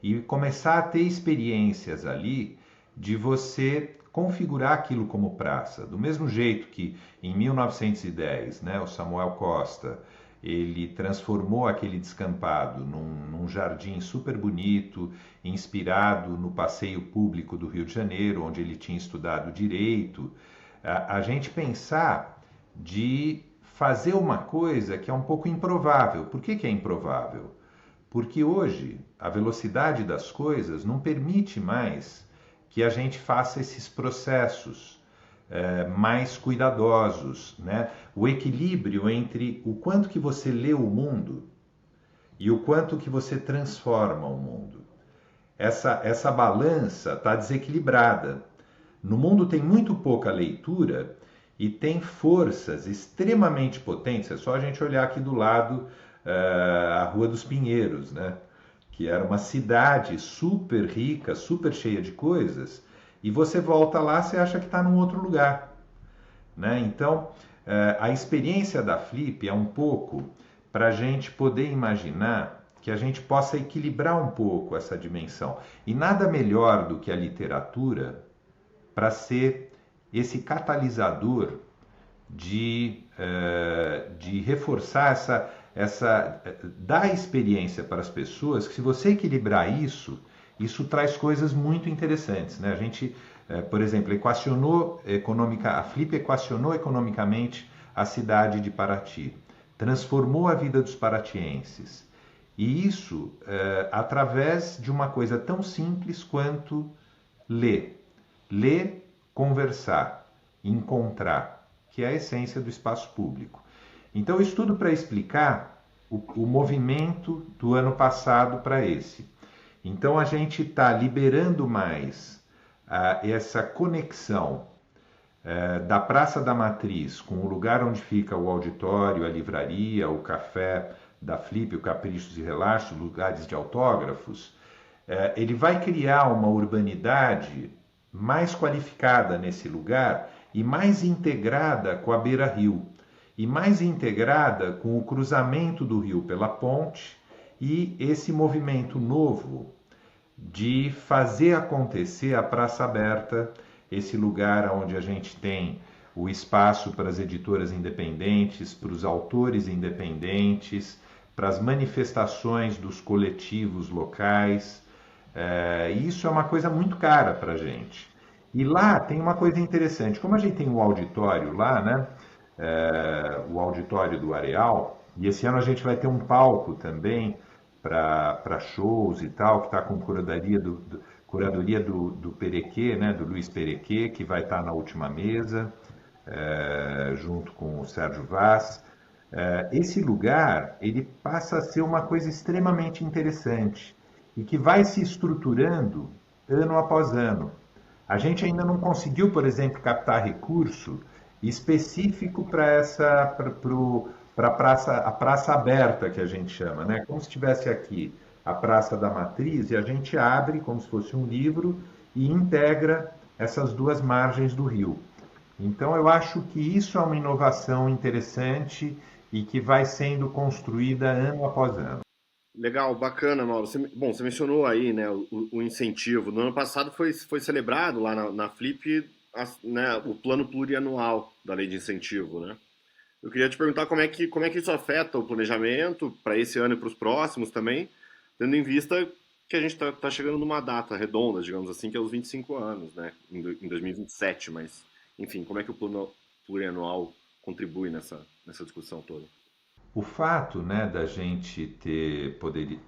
e começar a ter experiências ali de você configurar aquilo como praça. Do mesmo jeito que em 1910, né, o Samuel Costa, ele transformou aquele descampado num jardim super bonito, inspirado no passeio público do Rio de Janeiro, onde ele tinha estudado direito. A gente pensar de fazer uma coisa que é um pouco improvável. Por que é improvável? Porque hoje a velocidade das coisas não permite mais que a gente faça esses processos mais cuidadosos, né? O equilíbrio entre o quanto que você lê o mundo e o quanto que você transforma o mundo. Essa balança está desequilibrada. No mundo tem muito pouca leitura e tem forças extremamente potentes. É só a gente olhar aqui do lado a Rua dos Pinheiros, né? Que era uma cidade super rica, super cheia de coisas, e você volta lá, você acha que está num outro lugar, né? Então, a experiência da Flip é um pouco para a gente poder imaginar que a gente possa equilibrar um pouco essa dimensão. E nada melhor do que a literatura para ser esse catalisador de reforçar dar experiência para as pessoas, que se você equilibrar isso traz coisas muito interessantes, né? A gente, por exemplo, a Flip equacionou economicamente a cidade de Paraty, transformou a vida dos paratienses, e isso através de uma coisa tão simples quanto ler, conversar, encontrar, que é a essência do espaço público. Então, isso tudo para explicar o movimento do ano passado para esse. Então, a gente está liberando mais essa conexão da Praça da Matriz com o lugar onde fica o auditório, a livraria, o café da Flip, o Caprichos e Relaxos, lugares de autógrafos. Ele vai criar uma urbanidade mais qualificada nesse lugar e mais integrada com a beira-rio, e mais integrada com o cruzamento do rio pela ponte e esse movimento novo de fazer acontecer a praça aberta esse lugar onde a gente tem o espaço para as editoras independentes, para os autores independentes, para as manifestações dos coletivos locais. Isso é uma coisa muito cara para a gente. E lá tem uma coisa interessante, como a gente tem um auditório lá, né? O auditório do Areal, e esse ano a gente vai ter um palco também para shows e tal, que está com curadoria do Perequê, né? Do Luiz Perequê, que vai estar na última mesa, junto com o Sérgio Vaz. Esse lugar, ele passa a ser uma coisa extremamente interessante e que vai se estruturando ano após ano. A gente ainda não conseguiu, por exemplo, captar recurso específico para a praça aberta, que a gente chama, né? Como se estivesse aqui a Praça da Matriz e a gente abre como se fosse um livro e integra essas duas margens do rio. Então eu acho que isso é uma inovação interessante e que vai sendo construída ano após ano. Legal, bacana, Mauro. Você mencionou aí, né, o incentivo. No ano passado foi celebrado lá na Flip, né, o plano plurianual da lei de incentivo, né? Eu queria te perguntar como é que isso afeta o planejamento para esse ano e para os próximos também, tendo em vista que a gente está chegando numa data redonda, digamos assim, que é os 25 anos, né, em 2027, mas, enfim, como é que o plano plurianual contribui nessa discussão toda? O fato, né, da gente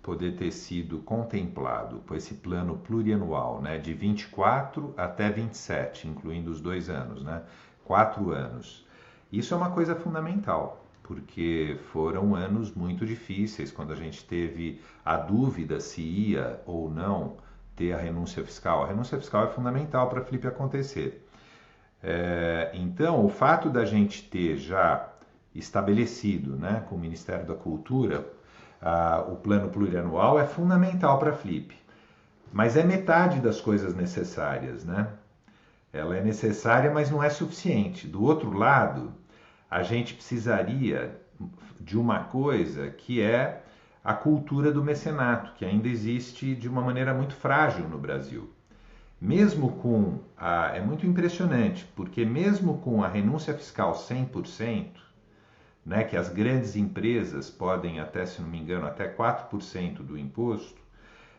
poder ter sido contemplado por esse plano plurianual, né, de 24 até 27, incluindo os 2 anos, né, 4 anos, isso é uma coisa fundamental, porque foram anos muito difíceis, quando a gente teve a dúvida se ia ou não ter a renúncia fiscal. A renúncia fiscal é fundamental para a Flip acontecer. Então, o fato da gente ter já estabelecido, né, com o Ministério da Cultura, o plano plurianual é fundamental para a Flip. Mas é metade das coisas necessárias, né? Ela é necessária, mas não é suficiente. Do outro lado, a gente precisaria de uma coisa que é a cultura do mecenato, que ainda existe de uma maneira muito frágil no Brasil. Mesmo com é muito impressionante, porque mesmo com a renúncia fiscal 100%, né, que as grandes empresas podem até, se não me engano, até 4% do imposto,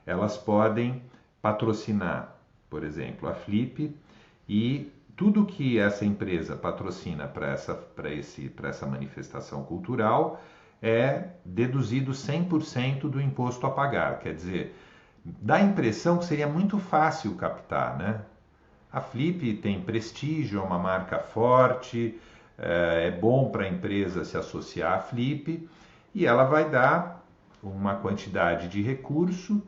elas podem patrocinar, por exemplo, a Flip, e tudo que essa empresa patrocina para essa manifestação cultural é deduzido 100% do imposto a pagar. Quer dizer, dá a impressão que seria muito fácil captar, né? A Flip tem prestígio, é uma marca forte, é bom para a empresa se associar à Flip e ela vai dar uma quantidade de recurso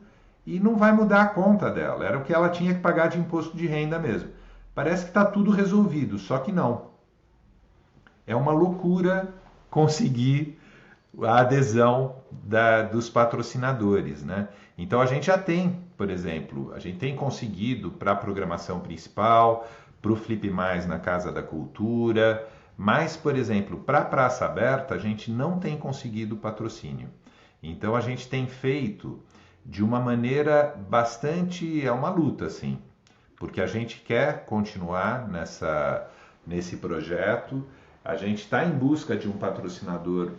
e não vai mudar a conta dela. Era o que ela tinha que pagar de imposto de renda mesmo. Parece que está tudo resolvido, só que não. É uma loucura conseguir a adesão dos patrocinadores, né? Então a gente já tem, por exemplo, a gente tem conseguido para a programação principal, para o Flip Mais na Casa da Cultura, mas, por exemplo, para a Praça Aberta a gente não tem conseguido patrocínio. Então a gente tem feito de uma maneira bastante, é uma luta, assim, porque a gente quer continuar nesse projeto. A gente está em busca de um patrocinador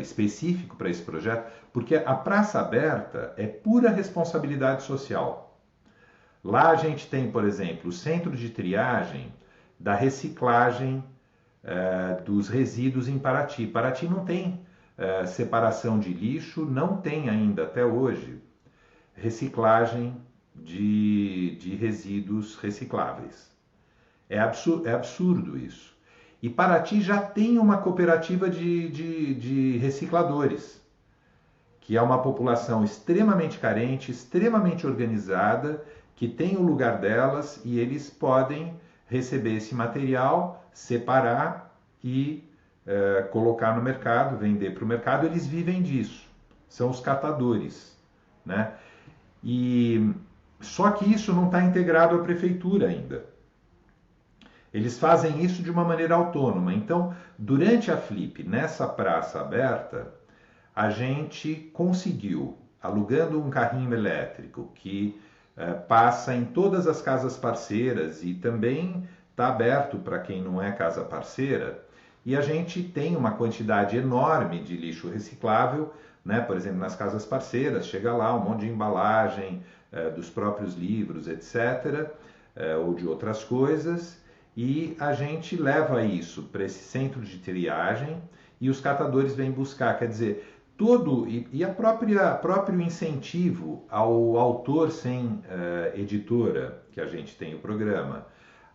específico para esse projeto, porque a Praça Aberta é pura responsabilidade social. Lá a gente tem, por exemplo, o centro de triagem da reciclagem dos resíduos em Paraty. Paraty não tem separação de lixo, não tem ainda até hoje reciclagem de resíduos recicláveis. É absurdo isso. E Paraty já tem uma cooperativa de recicladores, que é uma população extremamente carente, extremamente organizada, que tem o lugar delas e eles podem receber esse material, separar e colocar no mercado, vender para o mercado. Eles vivem disso, são os catadores, né? Só que isso não está integrado à prefeitura ainda. Eles fazem isso de uma maneira autônoma. Então, durante a Flip, nessa praça aberta, a gente conseguiu, alugando um carrinho elétrico que passa em todas as casas parceiras e também está aberto para quem não é casa parceira. E a gente tem uma quantidade enorme de lixo reciclável, né? Por exemplo, nas casas parceiras, chega lá um monte de embalagem dos próprios livros, etc., ou de outras coisas, e a gente leva isso para esse centro de triagem e os catadores vêm buscar. Quer dizer, próprio incentivo ao autor sem editora, que a gente tem o programa,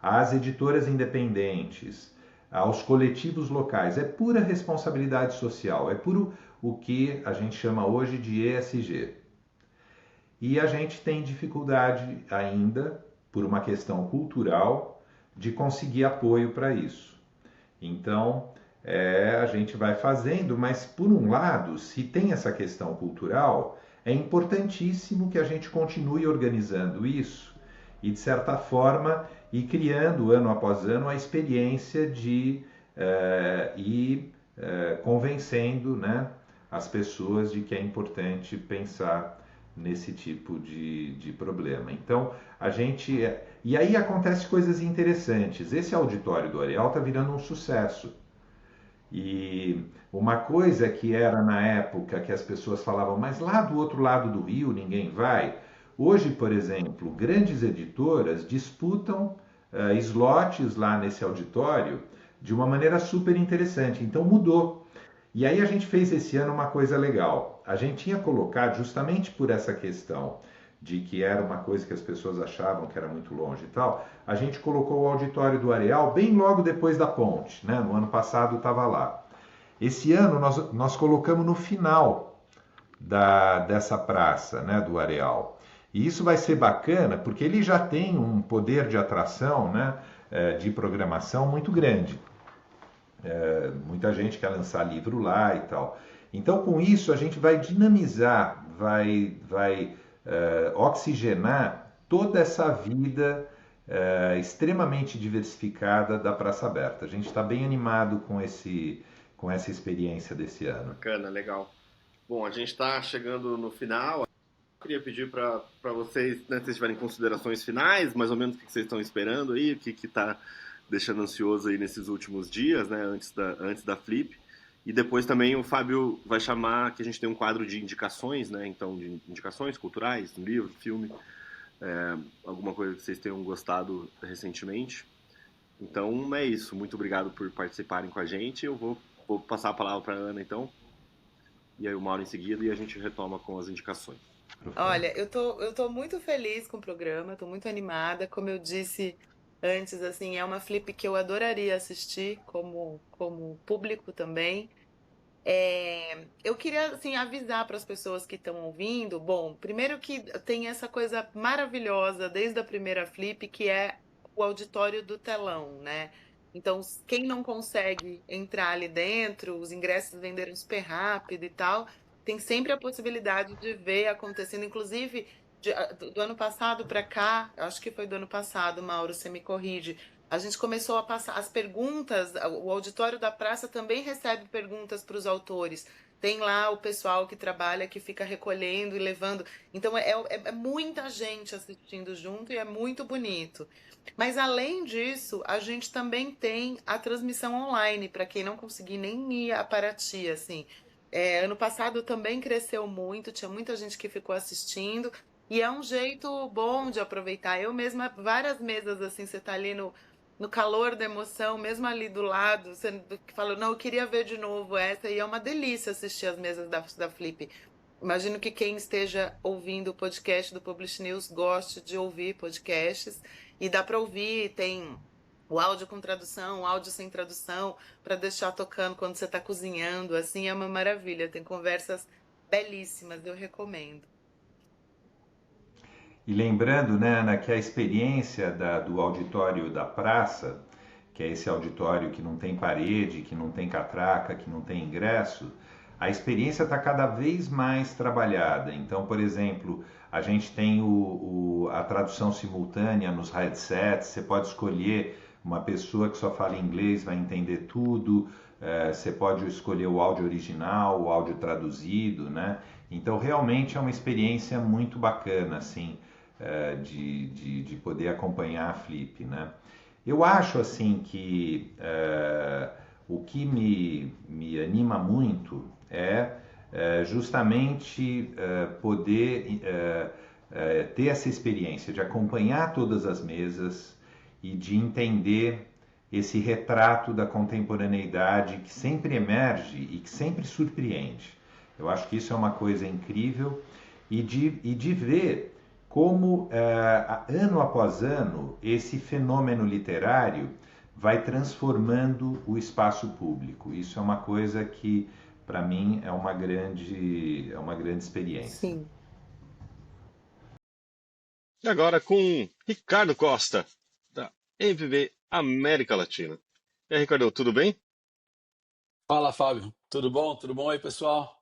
às editoras independentes, aos coletivos locais, é pura responsabilidade social, é puro o que a gente chama hoje de ESG. E a gente tem dificuldade ainda, por uma questão cultural, de conseguir apoio para isso. Então, a gente vai fazendo, mas por um lado, se tem essa questão cultural, é importantíssimo que a gente continue organizando isso e, de certa forma, ir criando, ano após ano, a experiência de ir convencendo, né, as pessoas de que é importante pensar nesse tipo de problema. Então, e aí acontecem coisas interessantes. Esse auditório do Areal está virando um sucesso. E uma coisa que era na época que as pessoas falavam, mas lá do outro lado do rio ninguém vai. Hoje, por exemplo, grandes editoras disputam slots lá nesse auditório de uma maneira super interessante. Então mudou. E aí a gente fez esse ano uma coisa legal. A gente tinha colocado, justamente por essa questão de que era uma coisa que as pessoas achavam que era muito longe e tal, a gente colocou o auditório do Areal bem logo depois da ponte, né? No ano passado estava lá. Esse ano nós colocamos no final dessa praça, né, do Areal. E isso vai ser bacana porque ele já tem um poder de atração, né, de programação muito grande. Muita gente quer lançar livro lá e tal. Então, com isso, a gente vai dinamizar, vai oxigenar toda essa vida extremamente diversificada da Praça Aberta. A gente está bem animado com essa experiência desse ano. Bacana, legal. Bom, a gente está chegando no final. Eu queria pedir para vocês, né, se vocês tiverem considerações finais, mais ou menos o que vocês estão esperando aí, o que está deixando ansioso aí nesses últimos dias, né, antes da Flip. E depois também o Fábio vai chamar, que a gente tem um quadro de indicações, né, então de indicações culturais, um livro, filme, alguma coisa que vocês tenham gostado recentemente. Então é isso, muito obrigado por participarem com a gente. Eu vou passar a palavra para a Ana então, e aí o Mauro em seguida, e a gente retoma com as indicações. Olha, eu tô muito feliz com o programa, tô muito animada. Como eu disse antes, assim, é uma Flip que eu adoraria assistir como público também. Eu queria, assim, avisar para as pessoas que estão ouvindo. Bom, primeiro que tem essa coisa maravilhosa desde a primeira Flip, que é o auditório do telão, né? Então, quem não consegue entrar ali dentro, os ingressos venderam super rápido e tal, tem sempre a possibilidade de ver acontecendo. Inclusive, do ano passado para cá, acho que foi do ano passado, Mauro, você me corrige, a gente começou a passar as perguntas, o auditório da praça também recebe perguntas para os autores. Tem lá o pessoal que trabalha, que fica recolhendo e levando. Então é muita gente assistindo junto e é muito bonito. Mas além disso, a gente também tem a transmissão online, para quem não conseguir nem ir a Paraty, assim. Ano passado também cresceu muito, tinha muita gente que ficou assistindo. E é um jeito bom de aproveitar. Eu mesma, várias mesas assim, você tá ali no calor da emoção, mesmo ali do lado, você fala, não, eu queria ver de novo essa, e é uma delícia assistir as mesas da Flip. Imagino que quem esteja ouvindo o podcast do Publish News goste de ouvir podcasts, e dá para ouvir, tem o áudio com tradução, o áudio sem tradução, para deixar tocando quando você está cozinhando, assim, é uma maravilha, tem conversas belíssimas, eu recomendo. E lembrando, né, Ana, que a experiência do auditório da praça, que é esse auditório que não tem parede, que não tem catraca, que não tem ingresso, a experiência está cada vez mais trabalhada. Então, por exemplo, a gente tem a tradução simultânea nos headsets, você pode escolher uma pessoa que só fala inglês, vai entender tudo, você pode escolher o áudio original, o áudio traduzido, né? Então, realmente é uma experiência muito bacana, assim. de poder acompanhar a Flip, né? Eu acho assim que o que me anima muito é justamente poder ter essa experiência de acompanhar todas as mesas e de entender esse retrato da contemporaneidade que sempre emerge e que sempre surpreende. Eu acho que isso é uma coisa incrível e de ver como, ano após ano, esse fenômeno literário vai transformando o espaço público. Isso é uma coisa que, para mim, é uma grande experiência. Sim. E agora com Ricardo Costa, da MVB América Latina. E aí, Ricardo, tudo bem? Fala, Fábio. Tudo bom? Tudo bom aí, pessoal?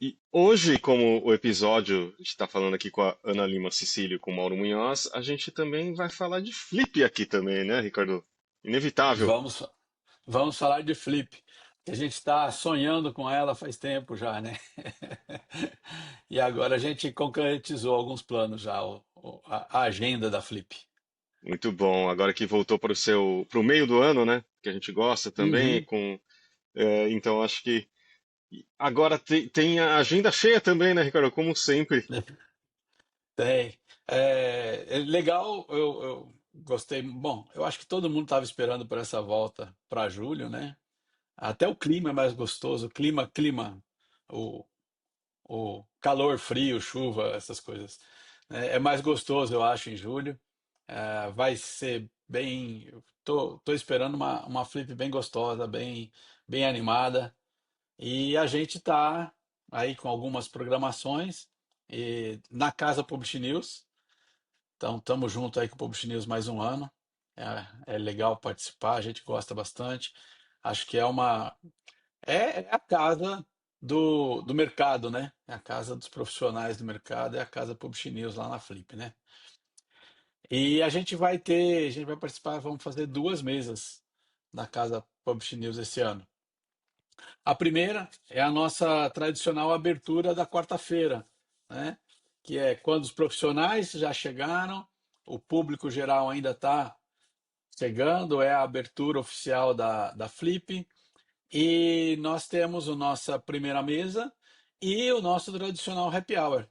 E hoje, como o episódio, a gente está falando aqui com a Ana Lima Cecílio e com o Mauro Munhoz, a gente também vai falar de Flip aqui também, né, Ricardo? Inevitável. Vamos, vamos falar de Flip, que a gente está sonhando com ela faz tempo já, né? E agora a gente concretizou alguns planos já, a agenda da Flip. Muito bom. Agora que voltou para o meio do ano, né? Que a gente gosta também, Uhum, então acho que agora tem a agenda cheia também, né, Ricardo? Como sempre. tem. É legal, eu gostei. Bom, eu acho que todo mundo estava esperando por essa volta para julho, né? Até o clima é mais gostoso, clima, o, o calor, frio, chuva, essas coisas. É mais gostoso, eu acho, em julho. Vai ser bem. Eu tô esperando uma flip bem gostosa, bem animada. E a gente tá aí com algumas programações e na Casa Publish News. Então, estamos junto aí com o Publish News mais um ano. É legal participar, a gente gosta bastante. Acho que é a casa do mercado, né? É a casa dos profissionais do mercado, é a casa Publish News lá na Flip, né? E a gente vai participar, vamos fazer duas mesas na casa Publish News esse ano. A primeira é a nossa tradicional abertura da quarta-feira, né? Que é quando os profissionais já chegaram, o público geral ainda está chegando, é a abertura oficial da Flip. E nós temos a nossa primeira mesa e o nosso tradicional happy hour.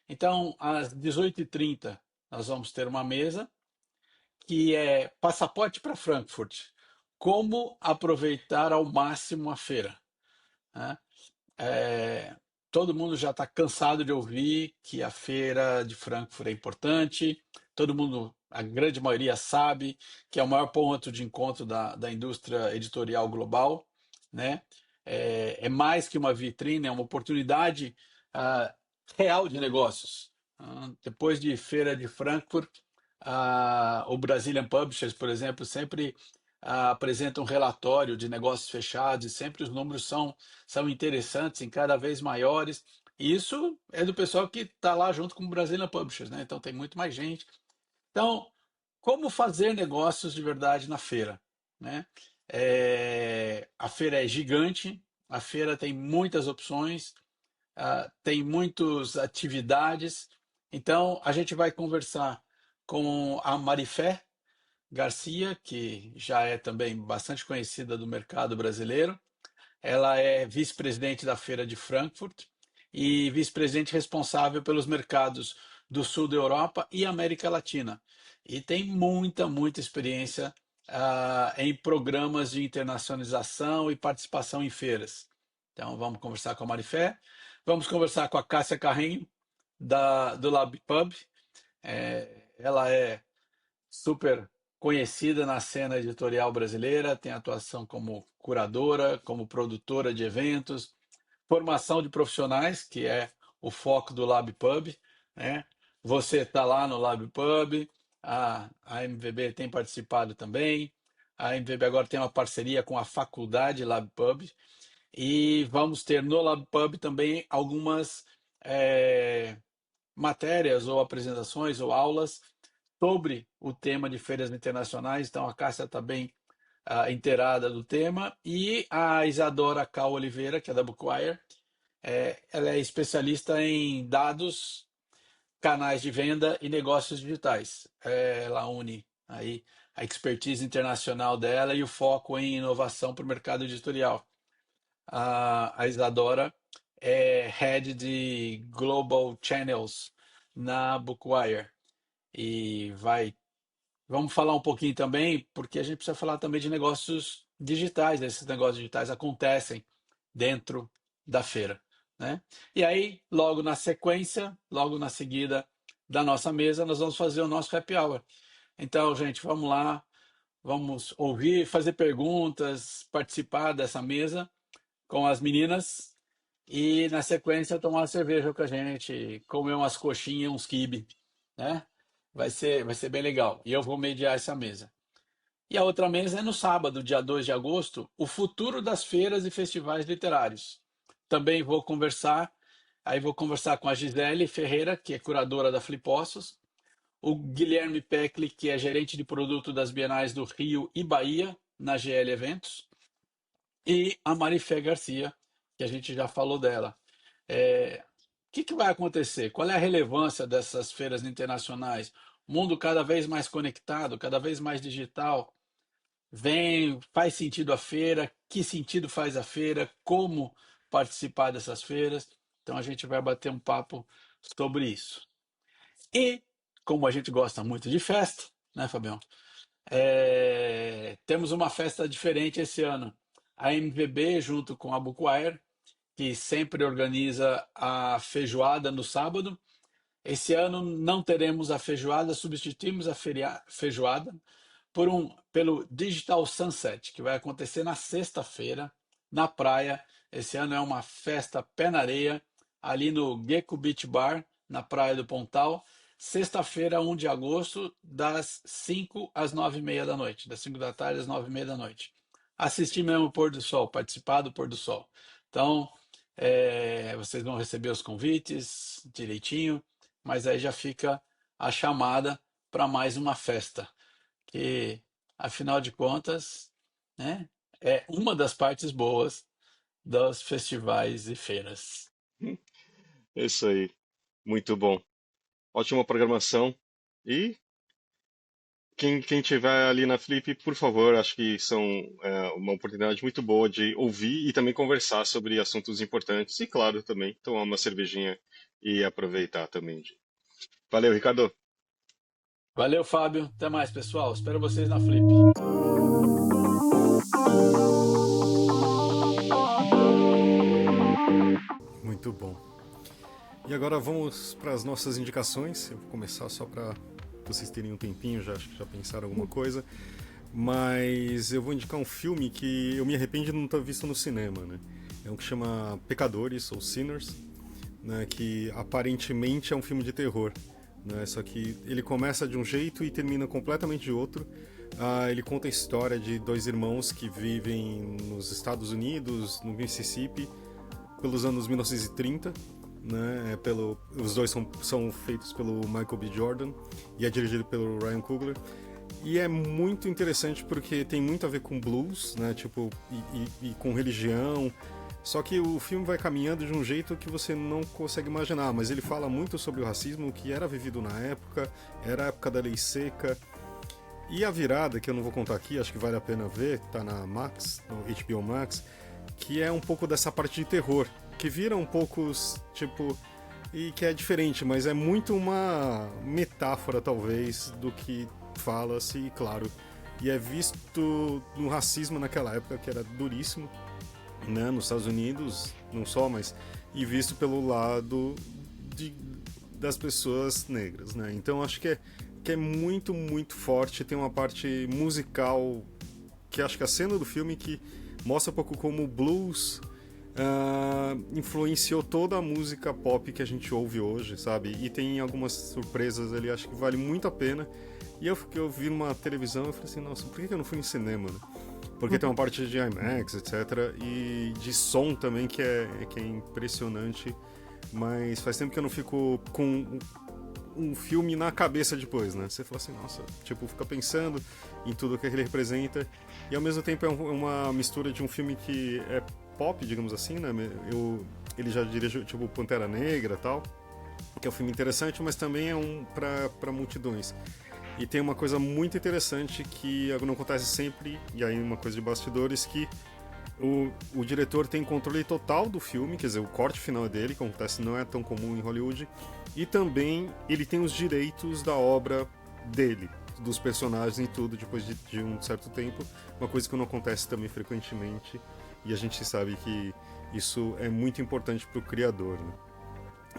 Então, às 18h30, nós vamos ter uma mesa que é Passaporte para Frankfurt. Como aproveitar ao máximo a feira, né? É, todo mundo já está cansado de ouvir que a feira de Frankfurt é importante. Todo mundo, a grande maioria, sabe que é o maior ponto de encontro da indústria editorial global, né? É mais que uma vitrine, é uma oportunidade real de negócios. Depois de Feira de Frankfurt, o Brazilian Publishers, por exemplo, sempre apresenta um relatório de negócios fechados e sempre os números são interessantes e cada vez maiores. E isso é do pessoal que está lá junto com o Brazilian Publishers, né? Então tem muito mais gente. Então, como fazer negócios de verdade na feira, né? A feira é gigante, a feira tem muitas opções, tem muitas atividades. Então, a gente vai conversar com a Marifé Garcia, que já é também bastante conhecida do mercado brasileiro. Ela é vice-presidente da Feira de Frankfurt e vice-presidente responsável pelos mercados do sul da Europa e América Latina. E tem muita experiência em programas de internacionalização e participação em feiras. Então, vamos conversar com a Marifé, vamos conversar com a Cássia Carrinho, do Lab Pub. Ela é super conhecida na cena editorial brasileira, tem atuação como curadora, como produtora de eventos, formação de profissionais, que é o foco do Lab Pub, né? Você está lá no Lab Pub, a MVB tem participado também, a MVB agora tem uma parceria com a Faculdade Lab Pub, e vamos ter no Lab Pub também algumas matérias ou apresentações ou aulas sobre o tema de feiras internacionais. Então a Cássia está bem inteirada do tema. E a Isadora Cal Oliveira, que é da Bookwire, ela é especialista em dados canais de venda e negócios digitais. Ela une aí a expertise internacional dela e o foco em inovação para o mercado editorial. A Isadora é Head de Global Channels na Bookwire. E vamos falar um pouquinho também, porque a gente precisa falar também de negócios digitais. Esses negócios digitais acontecem dentro da feira, né? E aí, logo na sequência, logo na seguida da nossa mesa, nós vamos fazer o nosso happy hour. Então, gente, vamos lá, vamos ouvir, fazer perguntas, participar dessa mesa com as meninas e, na sequência, tomar uma cerveja com a gente, comer umas coxinhas, uns quibe, né? Vai ser bem legal. E eu vou mediar essa mesa. E a outra mesa é no sábado, dia 2 de agosto, o futuro das feiras e festivais literários. Também vou conversar com a Gisele Ferreira, que é curadora da Flipossos, o Guilherme Pecli, que é gerente de produto das Bienais do Rio e Bahia, na GL Eventos, e a Marifé Garcia, que a gente já falou dela. O que vai acontecer? Qual é a relevância dessas feiras internacionais? Mundo cada vez mais conectado, cada vez mais digital. Faz sentido a feira? Que sentido faz a feira? Como participar dessas feiras? Então a gente vai bater um papo sobre isso. E, como a gente gosta muito de festa, né, Fabião? Temos uma festa diferente esse ano. A MVB, junto com a Bookwire, que sempre organiza a feijoada no sábado. Esse ano não teremos a feijoada, substituímos a feijoada pelo Digital Sunset, que vai acontecer na sexta-feira, na praia. Esse ano é uma festa pé na areia, ali no Gecko Beach Bar, na Praia do Pontal. Sexta-feira, 1 de agosto, das 5 às 9h30 da noite. Das 5 da tarde às 9h30 da noite. Assistir mesmo o pôr do sol, participar do pôr do sol. Então, vocês vão receber os convites direitinho, mas aí já fica a chamada para mais uma festa, que, afinal de contas, né, é uma das partes boas dos festivais e feiras. É isso aí. Muito bom. Ótima programação. E quem tiver ali na Flip, por favor, acho que são uma oportunidade muito boa de ouvir e também conversar sobre assuntos importantes. E, claro, também tomar uma cervejinha e aproveitar também. Valeu, Ricardo. Valeu, Fábio. Até mais, pessoal. Espero vocês na Flip. Muito bom. E agora vamos para as nossas indicações. Eu vou começar só para vocês terem um tempinho, acho que já pensaram alguma coisa. Mas eu vou indicar um filme que eu me arrependo de não ter visto no cinema, né? É um que chama Pecadores, ou Sinners, né? Que aparentemente é um filme de terror, né? Só que ele começa de um jeito e termina completamente de outro. Ele conta a história de dois irmãos que vivem nos Estados Unidos, no Mississippi, pelos anos 1930, né? Os dois são feitos pelo Michael B. Jordan e é dirigido pelo Ryan Coogler. E é muito interessante porque tem muito a ver com blues, né? Tipo, e com religião. Só que o filme vai caminhando de um jeito que você não consegue imaginar, mas ele fala muito sobre o racismo que era vivido na época, era a época da lei seca. E a virada, que eu não vou contar aqui, acho que vale a pena ver, tá na Max, no HBO Max, que é um pouco dessa parte de terror, que vira um pouco, tipo, e que é diferente, mas é muito uma metáfora, talvez, do que fala-se, claro, e é visto no racismo naquela época, que era duríssimo, né, nos Estados Unidos, não só, mas e visto pelo lado das pessoas negras, né? Então acho que é muito, muito forte. Tem uma parte musical que acho que a cena do filme que mostra um pouco como o blues influenciou toda a música pop que a gente ouve hoje, sabe? E tem algumas surpresas ali, acho que vale muito a pena. E eu vi numa televisão e falei assim, nossa, por que eu não fui em cinema, né? Porque tem uma parte de IMAX, etc. E de som também que é impressionante. Mas faz tempo que eu não fico com um filme na cabeça depois, né? Você fala assim, nossa, tipo, fica pensando em tudo que ele representa. E ao mesmo tempo é uma mistura de um filme que é pop, digamos assim, né? Ele já dirigiu, tipo, Pantera Negra e tal. que é um filme interessante, mas também é um para multidões. E tem uma coisa muito interessante que não acontece sempre, e aí uma coisa de bastidores, que o diretor tem controle total do filme, quer dizer, o corte final é dele, que acontece, não é tão comum em Hollywood, e também ele tem os direitos da obra dele, dos personagens e tudo, depois de um certo tempo, uma coisa que não acontece também frequentemente, e a gente sabe que isso é muito importante para o criador, né?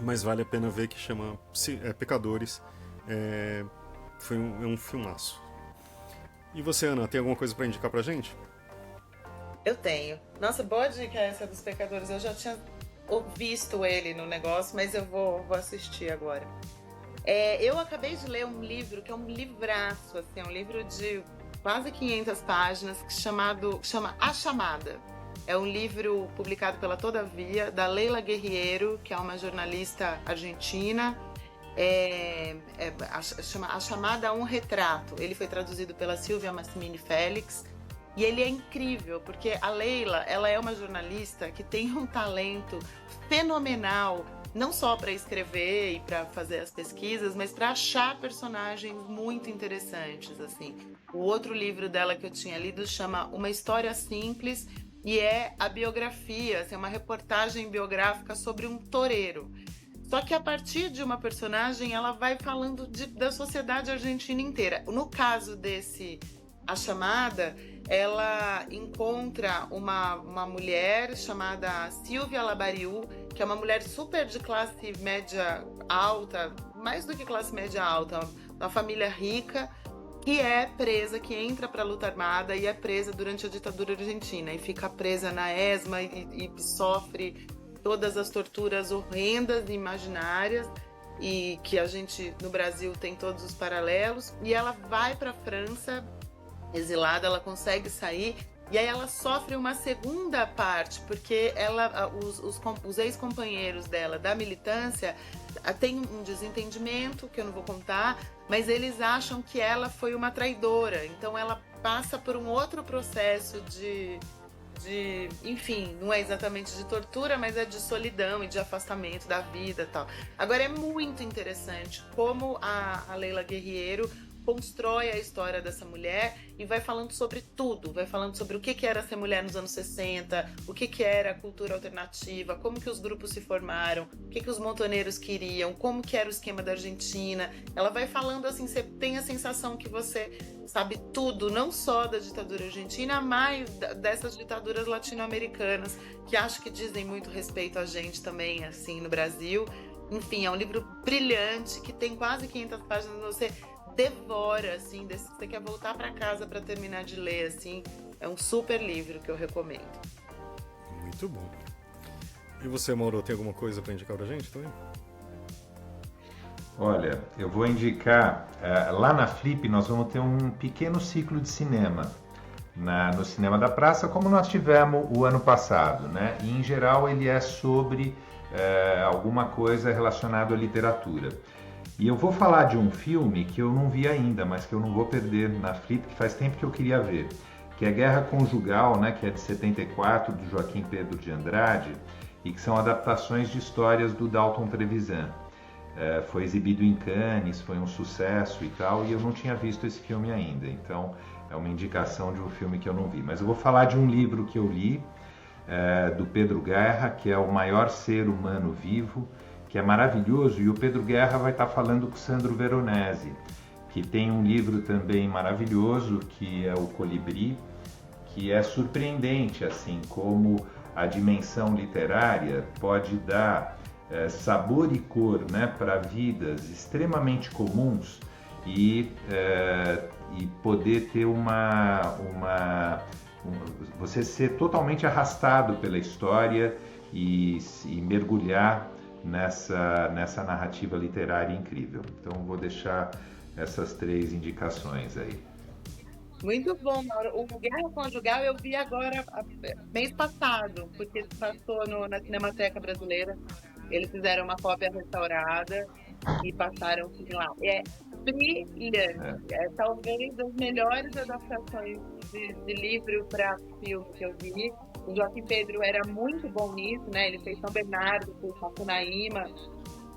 Mas vale a pena ver, que chama Pecadores. É um filmaço. E você, Ana, tem alguma coisa para indicar pra gente? Eu tenho. Nossa, boa dica essa dos Pecadores. Eu já tinha visto ele no negócio, mas eu vou assistir agora. Eu acabei de ler um livro que é um livraço, assim, é um livro de quase 500 páginas, que chama A Chamada. É um livro publicado pela Todavia, da Leila Guerriero, que é uma jornalista argentina. Chama A Chamada, um retrato. Ele foi traduzido pela Silvia Massimini Félix. E ele é incrível, porque a Leila, ela é uma jornalista que tem um talento fenomenal, não só para escrever e para fazer as pesquisas, mas para achar personagens muito interessantes, assim. O outro livro dela que eu tinha lido chama Uma História Simples, e é a biografia, assim, uma reportagem biográfica sobre um toureiro. Só que a partir de uma personagem, ela vai falando da sociedade argentina inteira. No caso desse A Chamada, ela encontra uma mulher chamada Silvia Labariu, que é uma mulher super de classe média alta, mais do que classe média alta, uma família rica, que é presa, que entra para a luta armada e é presa durante a ditadura argentina e fica presa na ESMA e sofre todas as torturas horrendas e imaginárias, e que a gente no Brasil tem todos os paralelos. E ela vai para a França, exilada, ela consegue sair, e aí ela sofre uma segunda parte, porque os ex-companheiros dela da militância tem um desentendimento, que eu não vou contar, mas eles acham que ela foi uma traidora, então ela passa por um outro processo enfim, não é exatamente de tortura, mas é de solidão e de afastamento da vida e tal. Agora, é muito interessante como a Leila Guerriero constrói a história dessa mulher e vai falando sobre tudo, vai falando sobre o que era ser mulher nos anos 60, o que era a cultura alternativa, como que os grupos se formaram, o que os montoneiros queriam, como que era o esquema da Argentina. Ela vai falando assim, você tem a sensação que você sabe tudo, não só da ditadura argentina, mas dessas ditaduras latino-americanas, que acho que dizem muito respeito a gente também, assim, no Brasil. Enfim, é um livro brilhante, que tem quase 500 páginas, você devora, assim, você quer voltar para casa para terminar de ler, assim. É um super livro que eu recomendo. Muito bom. E você, Mauro, tem alguma coisa para indicar pra gente também? Olha, eu vou indicar, lá na Flip nós vamos ter um pequeno ciclo de cinema no Cinema da Praça, como nós tivemos o ano passado, né? E em geral ele é sobre alguma coisa relacionada à literatura. E eu vou falar de um filme que eu não vi ainda, mas que eu não vou perder na Flip, que faz tempo que eu queria ver, que é Guerra Conjugal, né, que é de 74, do Joaquim Pedro de Andrade, e que são adaptações de histórias do Dalton Trevisan. Foi exibido em Cannes, foi um sucesso e tal, e eu não tinha visto esse filme ainda, então é uma indicação de um filme que eu não vi. Mas eu vou falar de um livro que eu li, do Pedro Guerra, que é O Maior Ser Humano Vivo, que é maravilhoso, e o Pedro Guerra vai estar falando com o Sandro Veronese, que tem um livro também maravilhoso, que é O Colibri, que é surpreendente, assim, como a dimensão literária pode dar sabor e cor, né, para vidas extremamente comuns e poder ter você ser totalmente arrastado pela história e mergulhar nessa narrativa literária incrível. Então vou deixar essas 3 indicações aí. Muito bom, Mauro. O Guerra Conjugal eu vi agora, mês passado, porque passou na Cinemateca Brasileira. Eles fizeram uma cópia restaurada e passaram lá. É brilhante. É talvez das melhores adaptações de livro para filme que eu vi. O Joaquim Pedro era muito bom nisso, né? Ele fez São Bernardo, fez Macunaíma.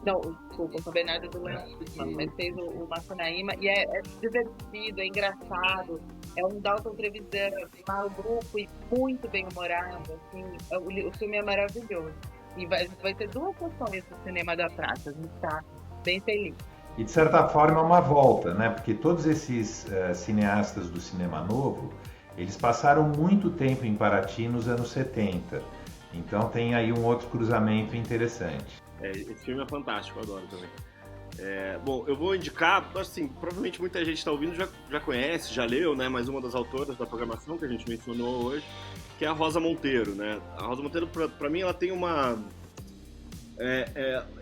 Não, desculpa, com o Bernardo do Lancisman, mas fez o Macunaíma, e é divertido, é engraçado, é um Dalton Trevisan, mal grupo e muito bem humorado, assim, o filme é maravilhoso. E vai ter 2 sessões no Cinema da Praça, a gente está bem feliz. E de certa forma é uma volta, né? Porque todos esses cineastas do cinema novo, eles passaram muito tempo em Paraty nos anos 70. Então tem aí um outro cruzamento interessante. Esse filme é fantástico, eu adoro também. Bom, eu vou indicar, assim, provavelmente muita gente está ouvindo, já conhece, já leu, né? Mas uma das autoras da programação que a gente mencionou hoje, que é a Rosa Monteiro, né? A Rosa Monteiro, para mim, ela tem uma...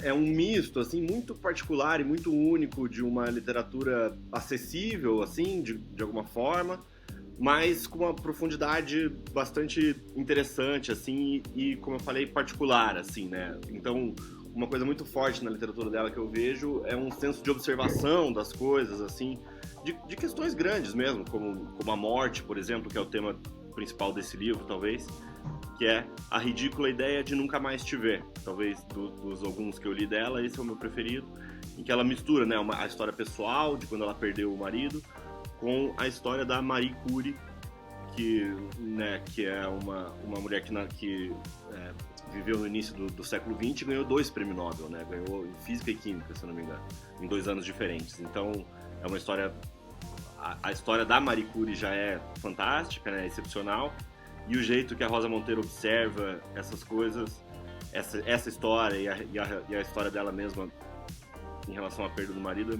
É um misto, assim, muito particular e muito único de uma literatura acessível, assim, de alguma forma, mas com uma profundidade bastante interessante, assim, e como eu falei, particular, assim, né? Então, uma coisa muito forte na literatura dela que eu vejo é um senso de observação das coisas, assim, de questões grandes mesmo, como a morte, por exemplo, que é o tema principal desse livro, talvez, que é a ridícula ideia de nunca mais te ver. Talvez dos alguns que eu li dela, esse é o meu preferido, em que ela mistura, né, a história pessoal de quando ela perdeu o marido com a história da Marie Curie, que é uma mulher que viveu no início do século XX e ganhou 2 prêmios Nobel, né? Ganhou em Física e Química, se eu não me engano, em 2 anos diferentes. Então, é uma história... A história da Marie Curie já é fantástica, né? Excepcional. E o jeito que a Rosa Monteiro observa essas coisas, essa história e a história dela mesma em relação à perda do marido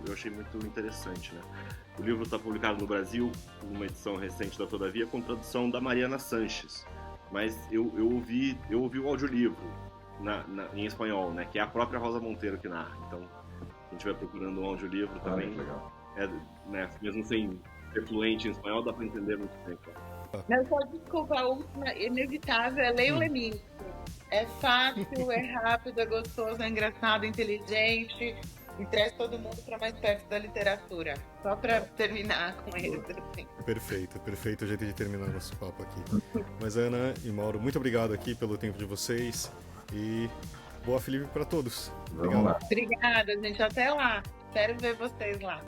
eu achei muito interessante, né? O livro está publicado no Brasil, numa edição recente da Todavia, com tradução da Mariana Sanches. Mas eu ouvi o audiolivro em espanhol, né? Que é a própria Rosa Monteiro que narra. Então, quem estiver procurando um audiolivro também, né, mesmo sem ser fluente em espanhol, dá para entender muito bem. Não, só desculpa, a última inevitável é Leia o Leminski. É fácil, é rápido, é gostoso, é engraçado, é inteligente e traz todo mundo para mais perto da literatura. Só para terminar com ele. Assim. Perfeito o jeito de terminar nosso papo aqui. Mas Ana e Mauro, muito obrigado aqui pelo tempo de vocês e boa Felipe para todos. Vamos lá. Obrigada, gente. Até lá. Espero ver vocês lá.